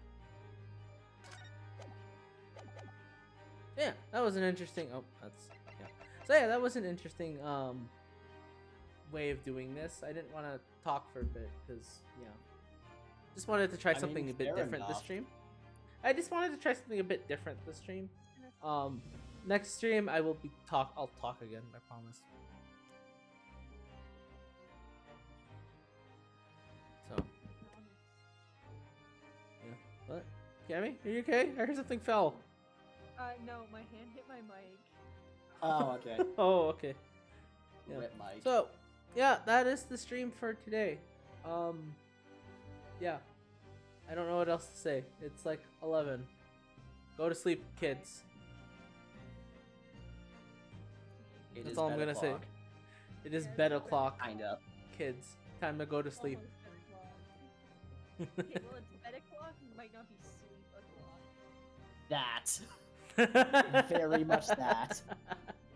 B: Yeah, that was an interesting. Oh, that's yeah. So yeah, that was an interesting way of doing this. I didn't want to talk for a bit because just wanted to try something a bit
K: fair
B: different this
K: enough.
B: stream. I just wanted to try something a bit different this stream. Next stream I will be I'll talk again. I promise. So yeah, what? Cammy, are you okay? I heard something fell.
A: No, my hand hit my mic.
K: Oh, okay.
B: Oh, okay. Yeah.
K: Rip Mike.
B: So, yeah, that is the stream for today. Yeah. I don't know what else to say. It's like 11. Go to sleep, kids.
K: It
B: That's
K: is
B: all I'm
K: bed
B: gonna say.
K: o'clock.
B: It is bed o'clock,
K: Kinda.
B: kids. Time to go to sleep.
A: Almost 10 o'clock. Okay, well, it's bed o'clock. It might not be sleep o'clock.
K: That. Very much that.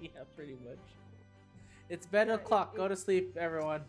B: Yeah, pretty much. It's bed o'clock. Go to sleep, everyone.